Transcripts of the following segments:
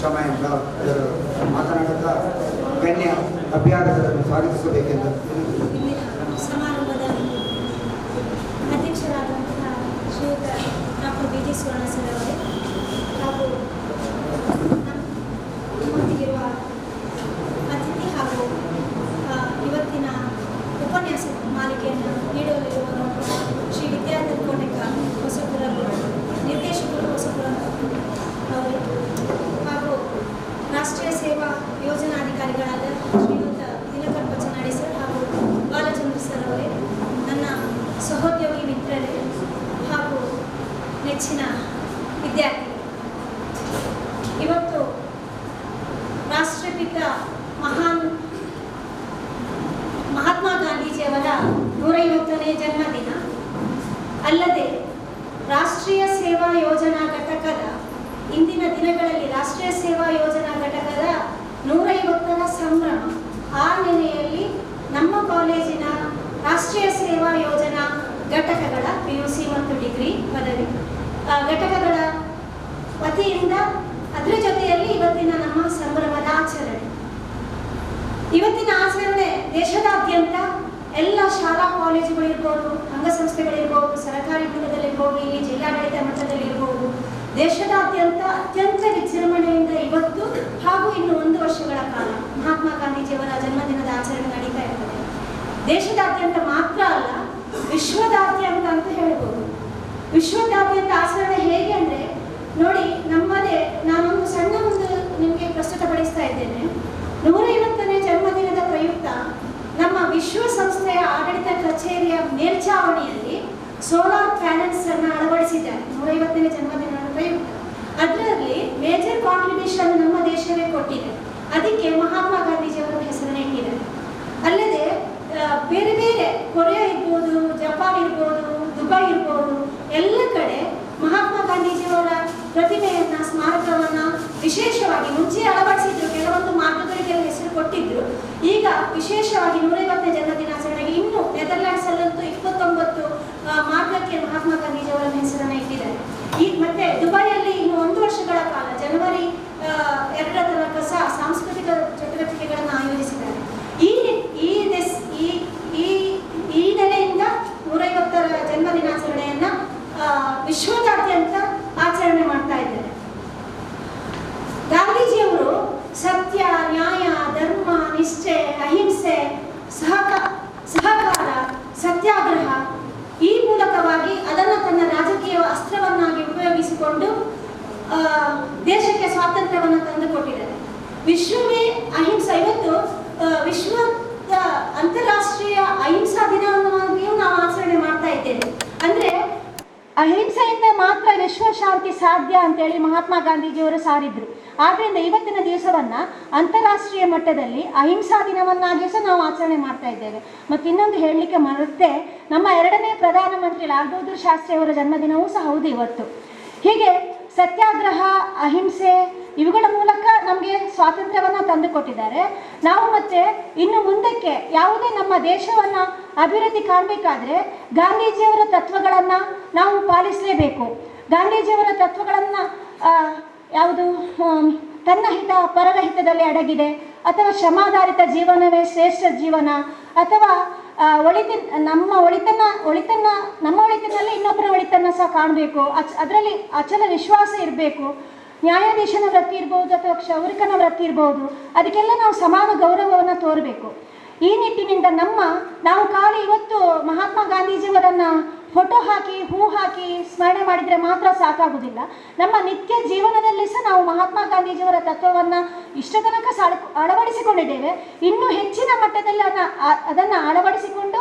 ಕ್ಷಮೆಯಿಂದ ಮಾತನಾಡುತ್ತಾ ಗಣ್ಯ ಅಭ್ಯಾಸಗಳನ್ನು ಸಾಗಿಸಬೇಕೆಂದು ಸಮಾರಂಭದ ಅಧ್ಯಕ್ಷರಾದಂತಹ ಶ್ರೀಯುತ ಡಾಕ್ಟರ್ ಬಿ ಜಿ ಸುವರ್ಣ ಸರ್ ಅವರೇ ಹಾಗೂ ನಮ್ಮೊಂದಿಗಿರುವ ಅತಿಥಿ ಹಾಗೂ ಇವತ್ತಿನ ಉಪನ್ಯಾಸ ಮಾಲಿಕೆಯನ್ನು ನೀಡಲಿರುವವರು ಶ್ರೀ ವಿದ್ಯಾಧರ್ ಕೋಟೆಕರ್ ಹೊಸಪುರ ನಿರ್ದೇಶಕರು ಹೊಸಪುರ ಅವರು ಹಾಗೂ ರಾಷ್ಟ್ರೀಯ ಸೇವಾ ಯೋಜನಾಧಿಕಾರಿಗಳಾದ ಶ್ರೀಯುತ ದಿನಕರ್ ಪಚನಾಡಿ ಸರ್ ಹಾಗೂ ಬಾಲಚಂದ್ರ ಸರ್ ಅವರೇ, ನನ್ನ ಸಹೋದ್ಯೋಗಿ ಮಿತ್ರರೇ ಹಾಗೂ ನೆಚ್ಚಿನ ವಿದ್ಯಾರ್ಥಿ, ಇವತ್ತು ರಾಷ್ಟ್ರಪಿತ ಮಹಾತ್ಮ ಗಾಂಧೀಜಿಯವರ 150ನೇ ಜನ್ಮದಿನ ಅಲ್ಲದೆ ರಾಷ್ಟ್ರೀಯ ಸೇವಾ ಯೋಜನಾ ಘಟಕದ ಇಂದಿನ ದಿನಗಳಲ್ಲಿ ರಾಷ್ಟ್ರೀಯ ಸೇವಾ ಯೋಜನಾ ಘಟಕದ 150ರ ಸಂಭ್ರಮ. ಆ ನೆಲೆಯಲ್ಲಿ ನಮ್ಮ ಕಾಲೇಜಿನ ರಾಷ್ಟ್ರೀಯ ಸೇವಾ ಯೋಜನಾ ಘಟಕಗಳ PUC ಮತ್ತು ಡಿಗ್ರಿ ಪದವಿ ಘಟಕಗಳ ವತಿಯಿಂದ ಅದರ ಜೊತೆಯಲ್ಲಿ ಇವತ್ತಿನ ನಮ್ಮ ಸಂಭ್ರಮದ ಆಚರಣೆ. ಇವತ್ತಿನ ಆಚರಣೆ ದೇಶದಾದ್ಯಂತ ಎಲ್ಲ ಶಾಲಾ ಕಾಲೇಜುಗಳಿರ್ಬೋದು, ಅಂಗಸಂಸ್ಥೆಗಳಿರ್ಬೋದು, ಸರ್ಕಾರಿ ಮಟ್ಟದಲ್ಲಿರ್ಬೋದು, ಇಲ್ಲಿ ಜಿಲ್ಲಾಡಳಿತ ಮಟ್ಟದಲ್ಲಿರ್ಬೋದು, ದೇಶದಾದ್ಯಂತ ಅತ್ಯಂತ ವಿಜೃಂಭಣೆಯಿಂದ ಇವತ್ತು ಹಾಗೂ ಇನ್ನು 1 ವರ್ಷಗಳ ಕಾಲ ಮಹಾತ್ಮ ಗಾಂಧೀಜಿಯವರ ಜನ್ಮದಿನದ ಆಚರಣೆ ನಡೀತಾ ಇರ್ತದೆ. ದೇಶದಾದ್ಯಂತ ಮಾತ್ರ ಅಲ್ಲ, ವಿಶ್ವದಾದ್ಯಂತ ಅಂತ ಹೇಳ್ಬೋದು. ವಿಶ್ವದಾದ್ಯಂತ ಆಚರಣೆ ಹೇಗೆ ಅಂದರೆ ನೋಡಿ, ನಮ್ಮದೇ ನಾನೊಂದು ಸಣ್ಣ ಒಂದು ನಿಮಗೆ ಪ್ರಸ್ತುತಪಡಿಸ್ತಾ ಇದ್ದೇನೆ. 150ನೇ ಜನ್ಮದಿನದ ಪ್ರಯುಕ್ತ ನಮ್ಮ ವಿಶ್ವಸಂಸ್ಥೆಯ ಆಡಳಿತ ಕಚೇರಿಯ ಮೇಲ್ಛಾವಣಿಯಲ್ಲಿ ಸೋಲಾರ್ ಪ್ಯಾನೆಲ್ಸ್ ಅನ್ನು ಅಳವಡಿಸಿದ್ದಾರೆ 150ನೇ ಜನ್ಮದಿನದ ಪ್ರಯುಕ್ತ. ಅದರಲ್ಲಿ ಮೇಜರ್ ಕಾಂಟ್ರಿಬ್ಯೂಷನ್ ನಮ್ಮ ದೇಶವೇ ಕೊಟ್ಟಿದೆ. ಅದಕ್ಕೆ ಮಹಾತ್ಮ ಗಾಂಧೀಜಿಯವರ ಹೆಸರನ್ನು ಇಟ್ಟಿದ್ದಾರೆ. ಅಲ್ಲದೆ ಬೇರೆ ಬೇರೆ ಕೊರಿಯಾ ಇರ್ಬೋದು, ಜಪಾನ್ ಇರ್ಬೋದು, ದುಬೈ ಇರ್ಬೋದು, ಎಲ್ಲ ಕಡೆ ಮಹಾತ್ಮ ಗಾಂಧೀಜಿಯವರ ಪ್ರತಿಮೆಯನ್ನ, ಸ್ಮಾರಕವನ್ನ ವಿಶೇಷವಾಗಿ ಮುಂಚೆ ಅಳವಡಿಸಿದ್ರು, ಕೆಲವೊಂದು ಮಾರ್ಗಗಳಿಗೆಲ್ಲ ಹೆಸರು ಕೊಟ್ಟಿದ್ರು. ಈಗ ವಿಶೇಷವಾಗಿ 150ನೇ ಜನ್ಮದಿನಾಚರಣೆಗೆ ಇನ್ನು ನೆದರ್ಲ್ಯಾಂಡ್ಸ್ ಅಲ್ಲಂತೂ 29 ಮಾರ್ಗಕ್ಕೆ ಮಹಾತ್ಮ ಗಾಂಧೀಜಿಯವರ ಹೆಸರನ್ನು ಇಟ್ಟಿದ್ದಾರೆ. ಮತ್ತೆ ದುಬೈಯಲ್ಲಿ ಇನ್ನು 1 ವರ್ಷಗಳ ಕಾಲ ಜನವರಿ 2ರ ತನಕ ಸಹ ಸಾಂಸ್ಕೃತಿಕ ಚಟುವಟಿಕೆಗಳನ್ನು ಆಯೋಜಿಸಿದ್ದಾರೆ. ಈ ನೆಲೆಯಿಂದ 150ರ ಜನ್ಮದಿನಾಚರಣೆಯನ್ನ ವಿಶ್ವದಾದ್ಯಂತ ಆಚರಣೆ ಮಾಡ್ತಾ ಇದ್ದಾರೆ. ಗಾಂಧೀಜಿಯವರು ಸತ್ಯ, ನ್ಯಾಯ, ಧರ್ಮ, ನಿಷ್ಠೆ, ಅಹಿಂಸೆ, ಸಹಕಾರ, ಸತ್ಯಾಗ್ರಹ ಈ ಮೂಲಕವಾಗಿ ಅದನ್ನು ತನ್ನ ರಾಜಕೀಯ ಅಸ್ತ್ರವನ್ನಾಗಿ ಉಪಯೋಗಿಸಿಕೊಂಡು ದೇಶಕ್ಕೆ ಸ್ವಾತಂತ್ರ್ಯವನ್ನು ತಂದುಕೊಟ್ಟಿದ್ದಾರೆ. ವಿಶ್ವವೇ ಅಹಿಂಸಾ, ಇವತ್ತು ವಿಶ್ವದ ಅಂತಾರಾಷ್ಟ್ರೀಯ ಅಹಿಂಸಾ ದಿನವನ್ನಾಗಿಯೂ ನಾವು ಆಚರಣೆ ಮಾಡ್ತಾ ಇದ್ದೇವೆ. ಅಂದ್ರೆ ಅಹಿಂಸೆಯಿಂದ ಮಾತ್ರ ವಿಶ್ವ ಶಾಂತಿ ಸಾಧ್ಯ ಅಂತೇಳಿ ಮಹಾತ್ಮ ಗಾಂಧೀಜಿಯವರು ಸಾರಿದ್ರು. ಆದ್ದರಿಂದ ಇವತ್ತಿನ ದಿವಸವನ್ನ ಅಂತಾರಾಷ್ಟ್ರೀಯ ಮಟ್ಟದಲ್ಲಿ ಅಹಿಂಸಾ ದಿನವನ್ನಾಗಿ ಸಹ ನಾವು ಆಚರಣೆ ಮಾಡ್ತಾ ಇದ್ದೇವೆ. ಮತ್ತು ಇನ್ನೊಂದು ಹೇಳಲಿಕ್ಕೆ ಮರೆತೆ, ನಮ್ಮ 2ನೇ ಪ್ರಧಾನಮಂತ್ರಿ ಲಾಲ್ ಬಹದ್ದೂರ್ ಶಾಸ್ತ್ರಿ ಅವರ ಜನ್ಮದಿನವೂ ಸಹ ಹೌದು ಇವತ್ತು. ಹೀಗೆ ಸತ್ಯಾಗ್ರಹ, ಅಹಿಂಸೆ ಇವುಗಳ ಮೂಲಕ ನಮಗೆ ಸ್ವಾತಂತ್ರ್ಯವನ್ನು ತಂದುಕೊಟ್ಟಿದ್ದಾರೆ. ನಾವು ಮತ್ತೆ ಇನ್ನು ಮುಂದಕ್ಕೆ ಯಾವುದೇ ನಮ್ಮ ದೇಶವನ್ನು ಅಭಿವೃದ್ಧಿ ಕಾಣಬೇಕಾದ್ರೆ ಗಾಂಧೀಜಿಯವರ ತತ್ವಗಳನ್ನು ನಾವು ಪಾಲಿಸಲೇಬೇಕು. ಗಾಂಧೀಜಿಯವರ ತತ್ವಗಳನ್ನು ಯಾವುದು ತನ್ನ ಹಿತ ಪರರ ಹಿತದಲ್ಲಿ ಅಡಗಿದೆ, ಅಥವಾ ಶ್ರಮಾಧಾರಿತ ಜೀವನವೇ ಶ್ರೇಷ್ಠ ಜೀವನ, ಅಥವಾ ನಮ್ಮ ಒಳಿತನಲ್ಲಿ ಇನ್ನೊಬ್ಬರ ಒಳಿತನ್ನು ಸಹ ಕಾಣಬೇಕು, ಅದರಲ್ಲಿ ಅಚಲ ವಿಶ್ವಾಸ ಇರಬೇಕು. ನ್ಯಾಯಾಧೀಶನ ವೃತ್ತಿ ಇರ್ಬೋದು ಅಥವಾ ಕ್ಷೌರಿಕನ ವೃತ್ತಿ ಇರ್ಬೋದು, ಅದಕ್ಕೆಲ್ಲ ನಾವು ಸಮಾನ ಗೌರವವನ್ನು ತೋರಬೇಕು. ಈ ನಿಟ್ಟಿನಿಂದ ನಾವು ಖಾಲಿ ಇವತ್ತು ಮಹಾತ್ಮ ಗಾಂಧೀಜಿಯವರನ್ನು ಫೋಟೋ ಹಾಕಿ ಹೂ ಹಾಕಿ ಸ್ಮರಣೆ ಮಾಡಿದರೆ ಮಾತ್ರ ಸಾಕಾಗುವುದಿಲ್ಲ. ನಮ್ಮ ನಿತ್ಯ ಜೀವನದಲ್ಲಿ ಸಹ ನಾವು ಮಹಾತ್ಮ ಗಾಂಧೀಜಿಯವರ ತತ್ವವನ್ನು ಇಷ್ಟ ತನಕ ಅಳವಡಿಸಿಕೊಂಡಿದ್ದೇವೆ. ಇನ್ನೂ ಹೆಚ್ಚಿನ ಮಟ್ಟದಲ್ಲಿ ಅದನ್ನು ಅಳವಡಿಸಿಕೊಂಡು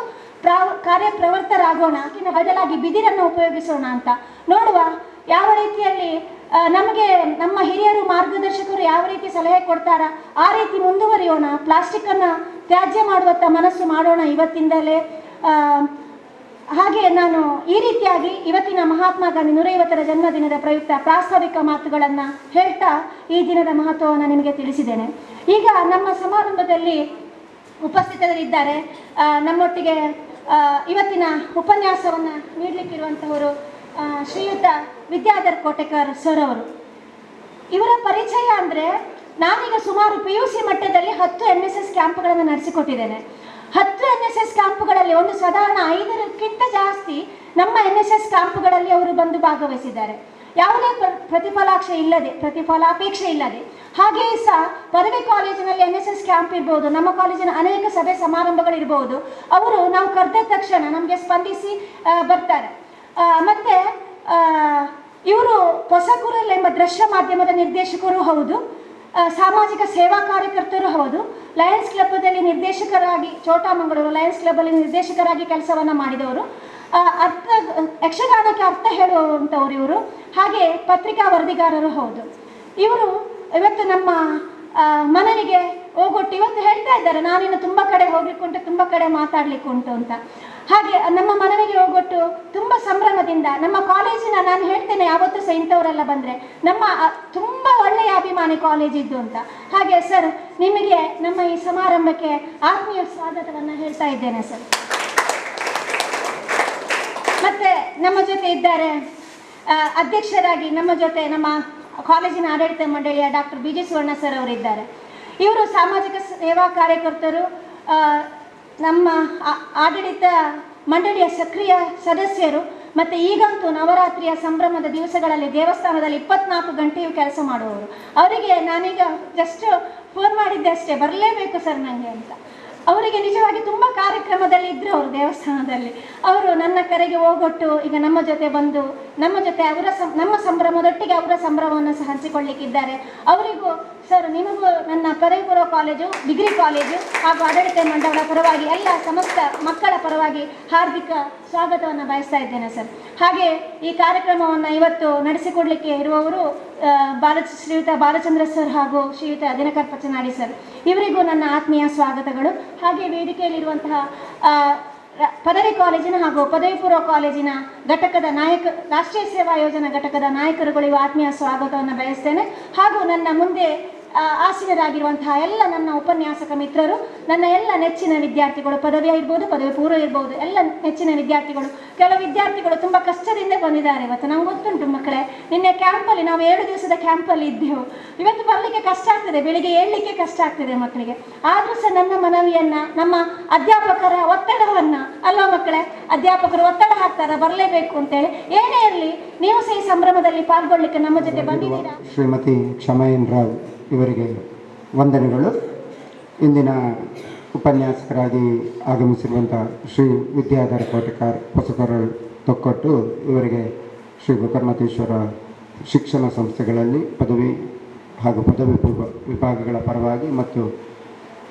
ಕಾರ್ಯಪ್ರವೃತ್ತರಾಗೋಣ. ಅದಕ್ಕಿಂತ ಬದಲಾಗಿ ಬಿದಿರನ್ನು ಉಪಯೋಗಿಸೋಣ ಅಂತ ನೋಡುವ. ಯಾವ ರೀತಿಯಲ್ಲಿ ನಮಗೆ ನಮ್ಮ ಹಿರಿಯರು ಮಾರ್ಗದರ್ಶಕರು ಯಾವ ರೀತಿ ಸಲಹೆ ಕೊಡ್ತಾರಾ ಆ ರೀತಿ ಮುಂದುವರಿಯೋಣ. ಪ್ಲಾಸ್ಟಿಕ್ಕನ್ನು ತ್ಯಾಜ್ಯ ಮಾಡುವತ್ತ ಮನಸ್ಸು ಮಾಡೋಣ ಇವತ್ತಿಂದಲೇ. ಹಾಗೆ ನಾನು ಈ ರೀತಿಯಾಗಿ ಇವತ್ತಿನ ಮಹಾತ್ಮ ಗಾಂಧಿ 150ರ ಜನ್ಮದಿನದ ಪ್ರಯುಕ್ತ ಪ್ರಾಸ್ತಾವಿಕ ಮಾತುಗಳನ್ನು ಹೇಳ್ತಾ ಈ ದಿನದ ಮಹತ್ವವನ್ನು ನಿಮಗೆ ತಿಳಿಸಿದ್ದೇನೆ. ಈಗ ನಮ್ಮ ಸಮಾರಂಭದಲ್ಲಿ ಉಪಸ್ಥಿತರಿದ್ದಾರೆ. ನಮ್ಮೊಟ್ಟಿಗೆ ಇವತ್ತಿನ ಉಪನ್ಯಾಸವನ್ನು ನೀಡಲಿಕ್ಕಿರುವಂಥವರು ಶ್ರೀಯುತ ವಿದ್ಯಾಧರ್ ಕೋಟೆಕರ್ ಸರ್ ಅವರು. ಇವರ ಪರಿಚಯ ಅಂದರೆ, ನಾನೀಗ ಸುಮಾರು PUC ಮಟ್ಟದಲ್ಲಿ 10 NSS ಕ್ಯಾಂಪ್ಗಳನ್ನು ನಡೆಸಿಕೊಟ್ಟಿದ್ದೇನೆ. 10 NSS ಕ್ಯಾಂಪ್ಗಳಲ್ಲಿ ಒಂದು ಸಾಧಾರಣ 5ಕ್ಕಿಂತ ಜಾಸ್ತಿ ನಮ್ಮ NSS ಕ್ಯಾಂಪ್ಗಳಲ್ಲಿ ಅವರು ಬಂದು ಭಾಗವಹಿಸಿದ್ದಾರೆ. ಯಾವುದೇ ಪ್ರತಿಫಲಾಪೇಕ್ಷೆ ಇಲ್ಲದೆ. ಹಾಗೆಯೇ ಸಹ ಪದವಿ ಕಾಲೇಜಿನಲ್ಲಿ NSS ಕ್ಯಾಂಪ್ ಇರ್ಬೋದು, ನಮ್ಮ ಕಾಲೇಜಿನ ಅನೇಕ ಸಭೆ ಸಮಾರಂಭಗಳಿರ್ಬೋದು, ಅವರು ನಾವು ಕರೆದ ತಕ್ಷಣ ನಮಗೆ ಸ್ಪಂದಿಸಿ ಬರ್ತಾರೆ. ಮತ್ತು ಇವರು ಹೊಸಕೂರಲ್ಲಿ ಎಂಬ ದೃಶ್ಯ ಮಾಧ್ಯಮದ ನಿರ್ದೇಶಕರು ಹೌದು, ಸಾಮಾಜಿಕ ಸೇವಾ ಕಾರ್ಯಕರ್ತರು ಹೌದು. ಲಯನ್ಸ್ ಕ್ಲಬ್ದಲ್ಲಿ ನಿರ್ದೇಶಕರಾಗಿ, ಚೋಟಾಮಂಗಳೂರು ಲಯನ್ಸ್ ಕ್ಲಬ್ಬಲ್ಲಿ ನಿರ್ದೇಶಕರಾಗಿ ಕೆಲಸವನ್ನು ಮಾಡಿದವರು. ಯಕ್ಷಗಾನಕ್ಕೆ ಅರ್ಥ ಹೇಳುವಂಥವ್ರು ಇವರು. ಹಾಗೆ ಪತ್ರಿಕಾ ವರದಿಗಾರರು ಹೌದು. ಇವರು ಇವತ್ತು ನಮ್ಮ ಮನವಿಗೆ ಹೋಗೊಟ್ಟು ಇವತ್ತು ಹೇಳ್ತಾ ಇದ್ದಾರೆ, ನಾನಿನ್ನು ತುಂಬ ಕಡೆ ಹೋಗ್ಲಿಕ್ಕುಂಟು, ತುಂಬ ಕಡೆ ಮಾತಾಡ್ಲಿಕ್ಕುಂಟು ಅಂತ. ಹಾಗೆ ನಮ್ಮ ಮನವಿಗೆ ಹೋಗೊಟ್ಟು ತುಂಬ ಸಂಭ್ರಮದಿಂದ ನಮ್ಮ ಕಾಲೇಜಿನ, ನಾನು ಹೇಳ್ತೇನೆ ಯಾವತ್ತೂ ಸಹ ಇಂಥವರೆಲ್ಲ ಬಂದರೆ ನಮ್ಮ ತುಂಬ ಒಳ್ಳೆಯ ಅಭಿಮಾನಿ ಕಾಲೇಜಿದ್ದು ಅಂತ. ಹಾಗೆ ಸರ್, ನಿಮಗೆ ನಮ್ಮ ಈ ಸಮಾರಂಭಕ್ಕೆ ಆತ್ಮೀಯ ಸ್ವಾಗತವನ್ನು ಹೇಳ್ತಾ ಇದ್ದೇನೆ ಸರ್. ಮತ್ತು ನಮ್ಮ ಜೊತೆ ಇದ್ದಾರೆ ಅಧ್ಯಕ್ಷರಾಗಿ ನಮ್ಮ ಜೊತೆ ನಮ್ಮ ಕಾಲೇಜಿನ ಆಡಳಿತ ಮಂಡಳಿಯ ಡಾಕ್ಟರ್ BG ಸುವರ್ಣ ಸರ್ ಅವರಿದ್ದಾರೆ. ಇವರು ಸಾಮಾಜಿಕ ಸೇವಾ ಕಾರ್ಯಕರ್ತರು, ನಮ್ಮ ಆಡಳಿತ ಮಂಡಳಿಯ ಸಕ್ರಿಯ ಸದಸ್ಯರು. ಮತ್ತು ಈಗಂತೂ ನವರಾತ್ರಿಯ ಸಂಭ್ರಮದ ದಿವಸಗಳಲ್ಲಿ ದೇವಸ್ಥಾನದಲ್ಲಿ 24 ಗಂಟೆಯೂ ಕೆಲಸ ಮಾಡುವವರು. ಅವರಿಗೆ ನಾನೀಗ ಜಸ್ಟ್ ಫೋನ್ ಮಾಡಿದ್ದೆ ಅಷ್ಟೇ, ಬರಲೇಬೇಕು ಸರ್ ನನಗೆ ಅಂತ. ಅವರಿಗೆ ನಿಜವಾಗಿ ತುಂಬ ಕಾರ್ಯಕ್ರಮದಲ್ಲಿ ಇದ್ದರು ಅವರು ದೇವಸ್ಥಾನದಲ್ಲಿ. ಅವರು ನನ್ನ ಕರೆಗೆ ಹೋಗೊಟ್ಟು ಈಗ ನಮ್ಮ ಜೊತೆ ಬಂದು ನಮ್ಮ ಜೊತೆ ನಮ್ಮ ಸಂಭ್ರಮದೊಟ್ಟಿಗೆ ಅವರ ಸಂಭ್ರಮವನ್ನು ಸಹ ಹಂಚಿಕೊಳ್ಳಿಕ್ಕಿದ್ದಾರೆ. ಅವರಿಗೂ ಸರ್, ನಿಮಗೂ ನನ್ನ ಪದವಿ ಪೂರ್ವ ಕಾಲೇಜು, ಡಿಗ್ರಿ ಕಾಲೇಜು ಹಾಗೂ ಆಡಳಿತ ಮಂಡಳಿಯ ಪರವಾಗಿ ಎಲ್ಲ ಸಮಸ್ತ ಮಕ್ಕಳ ಪರವಾಗಿ ಹಾರ್ದಿಕ ಸ್ವಾಗತವನ್ನು ಬಯಸ್ತಾ ಇದ್ದೇನೆ ಸರ್. ಹಾಗೆ ಈ ಕಾರ್ಯಕ್ರಮವನ್ನು ಇವತ್ತು ನಡೆಸಿಕೊಡಲಿಕ್ಕೆ ಇರುವವರು ಶ್ರೀಯುತ ಬಾಲಚಂದ್ರ ಸರ್ ಹಾಗೂ ಶ್ರೀಯುತ ದಿನಕರ್ ಪಚ್ಚನಾಡಿ ಸರ್. ಇವರಿಗೂ ನನ್ನ ಆತ್ಮೀಯ ಸ್ವಾಗತಗಳು. ಹಾಗೆ ವೇದಿಕೆಯಲ್ಲಿರುವಂತಹ ಪದವಿ ಕಾಲೇಜಿನ ಹಾಗೂ ಪದವಿ ಪೂರ್ವ ಕಾಲೇಜಿನ ಘಟಕದ ರಾಷ್ಟ್ರೀಯ ಸೇವಾ ಯೋಜನಾ ಘಟಕದ ನಾಯಕರುಗಳಿಗೂ ಆತ್ಮೀಯ ಸ್ವಾಗತವನ್ನು ಬಯಸ್ತೇನೆ. ಹಾಗೂ ನನ್ನ ಮುಂದೆ ಆಸೀನರಾಗಿರುವಂತಹ ಎಲ್ಲ ನನ್ನ ಉಪನ್ಯಾಸಕ ಮಿತ್ರರು, ನನ್ನ ಎಲ್ಲ ನೆಚ್ಚಿನ ವಿದ್ಯಾರ್ಥಿಗಳು, ಪದವಿ ಇರ್ಬೋದು, ಪದವಿ ಪೂರ್ವ ಇರ್ಬೋದು, ಎಲ್ಲ ನೆಚ್ಚಿನ ವಿದ್ಯಾರ್ಥಿಗಳು. ಕೆಲವು ವಿದ್ಯಾರ್ಥಿಗಳು ತುಂಬ ಕಷ್ಟದಿಂದ ಬಂದಿದ್ದಾರೆ ಇವತ್ತು. ನಮ್ಗೆ ಗೊತ್ತುಂಟು ಮಕ್ಕಳೇ, ನಿನ್ನೆ ಕ್ಯಾಂಪಲ್ಲಿ ನಾವು 7 ದಿವಸದ ಕ್ಯಾಂಪಲ್ಲಿ ಇದ್ದೆವು. ಇವತ್ತು ಬರಲಿಕ್ಕೆ ಕಷ್ಟ ಆಗ್ತದೆ, ಬೆಳಿಗ್ಗೆ ಏಳಲಿಕ್ಕೆ ಕಷ್ಟ ಆಗ್ತದೆ ಮಕ್ಕಳಿಗೆ. ಆದರೂ ಸಹ ನನ್ನ ಮನವಿಯನ್ನು, ನಮ್ಮ ಅಧ್ಯಾಪಕರ ಒತ್ತಡವನ್ನು, ಅಲ್ವಾ ಮಕ್ಕಳೇ, ಅಧ್ಯಾಪಕರು ಒತ್ತಡ ಹಾಕ್ತಾರೆ ಬರಲೇಬೇಕು ಅಂತೇಳಿ. ಏನೇ ಇರಲಿ, ನೀವು ಸಹ ಈ ಸಂಭ್ರಮದಲ್ಲಿ ಪಾಲ್ಗೊಳ್ಳಿಕ್ಕೆ ನಮ್ಮ ಜೊತೆ ಬಂದಿದ್ದೀರಾ. ಶ್ರೀಮತಿ ಕ್ಷಮಯನ್ ರಾವ್ ಇವರಿಗೆ ವಂದನೆಗಳು. ಇಂದಿನ ಉಪನ್ಯಾಸಕರಾಗಿ ಆಗಮಿಸಿರುವಂಥ ಶ್ರೀ ವಿದ್ಯಾಧರ ಕೋಟೆಕಾರ್ ಹೊಸಕೊರಳು ತೊಕ್ಕೊಟ್ಟು ಇವರಿಗೆ ಶ್ರೀ ಗೋಕರ್ಣೇಶ್ವರ ಶಿಕ್ಷಣ ಸಂಸ್ಥೆಗಳಲ್ಲಿ ಪದವಿ ಹಾಗೂ ಪದವಿ ಪೂರ್ವ ವಿಭಾಗಗಳ ಪರವಾಗಿ ಮತ್ತು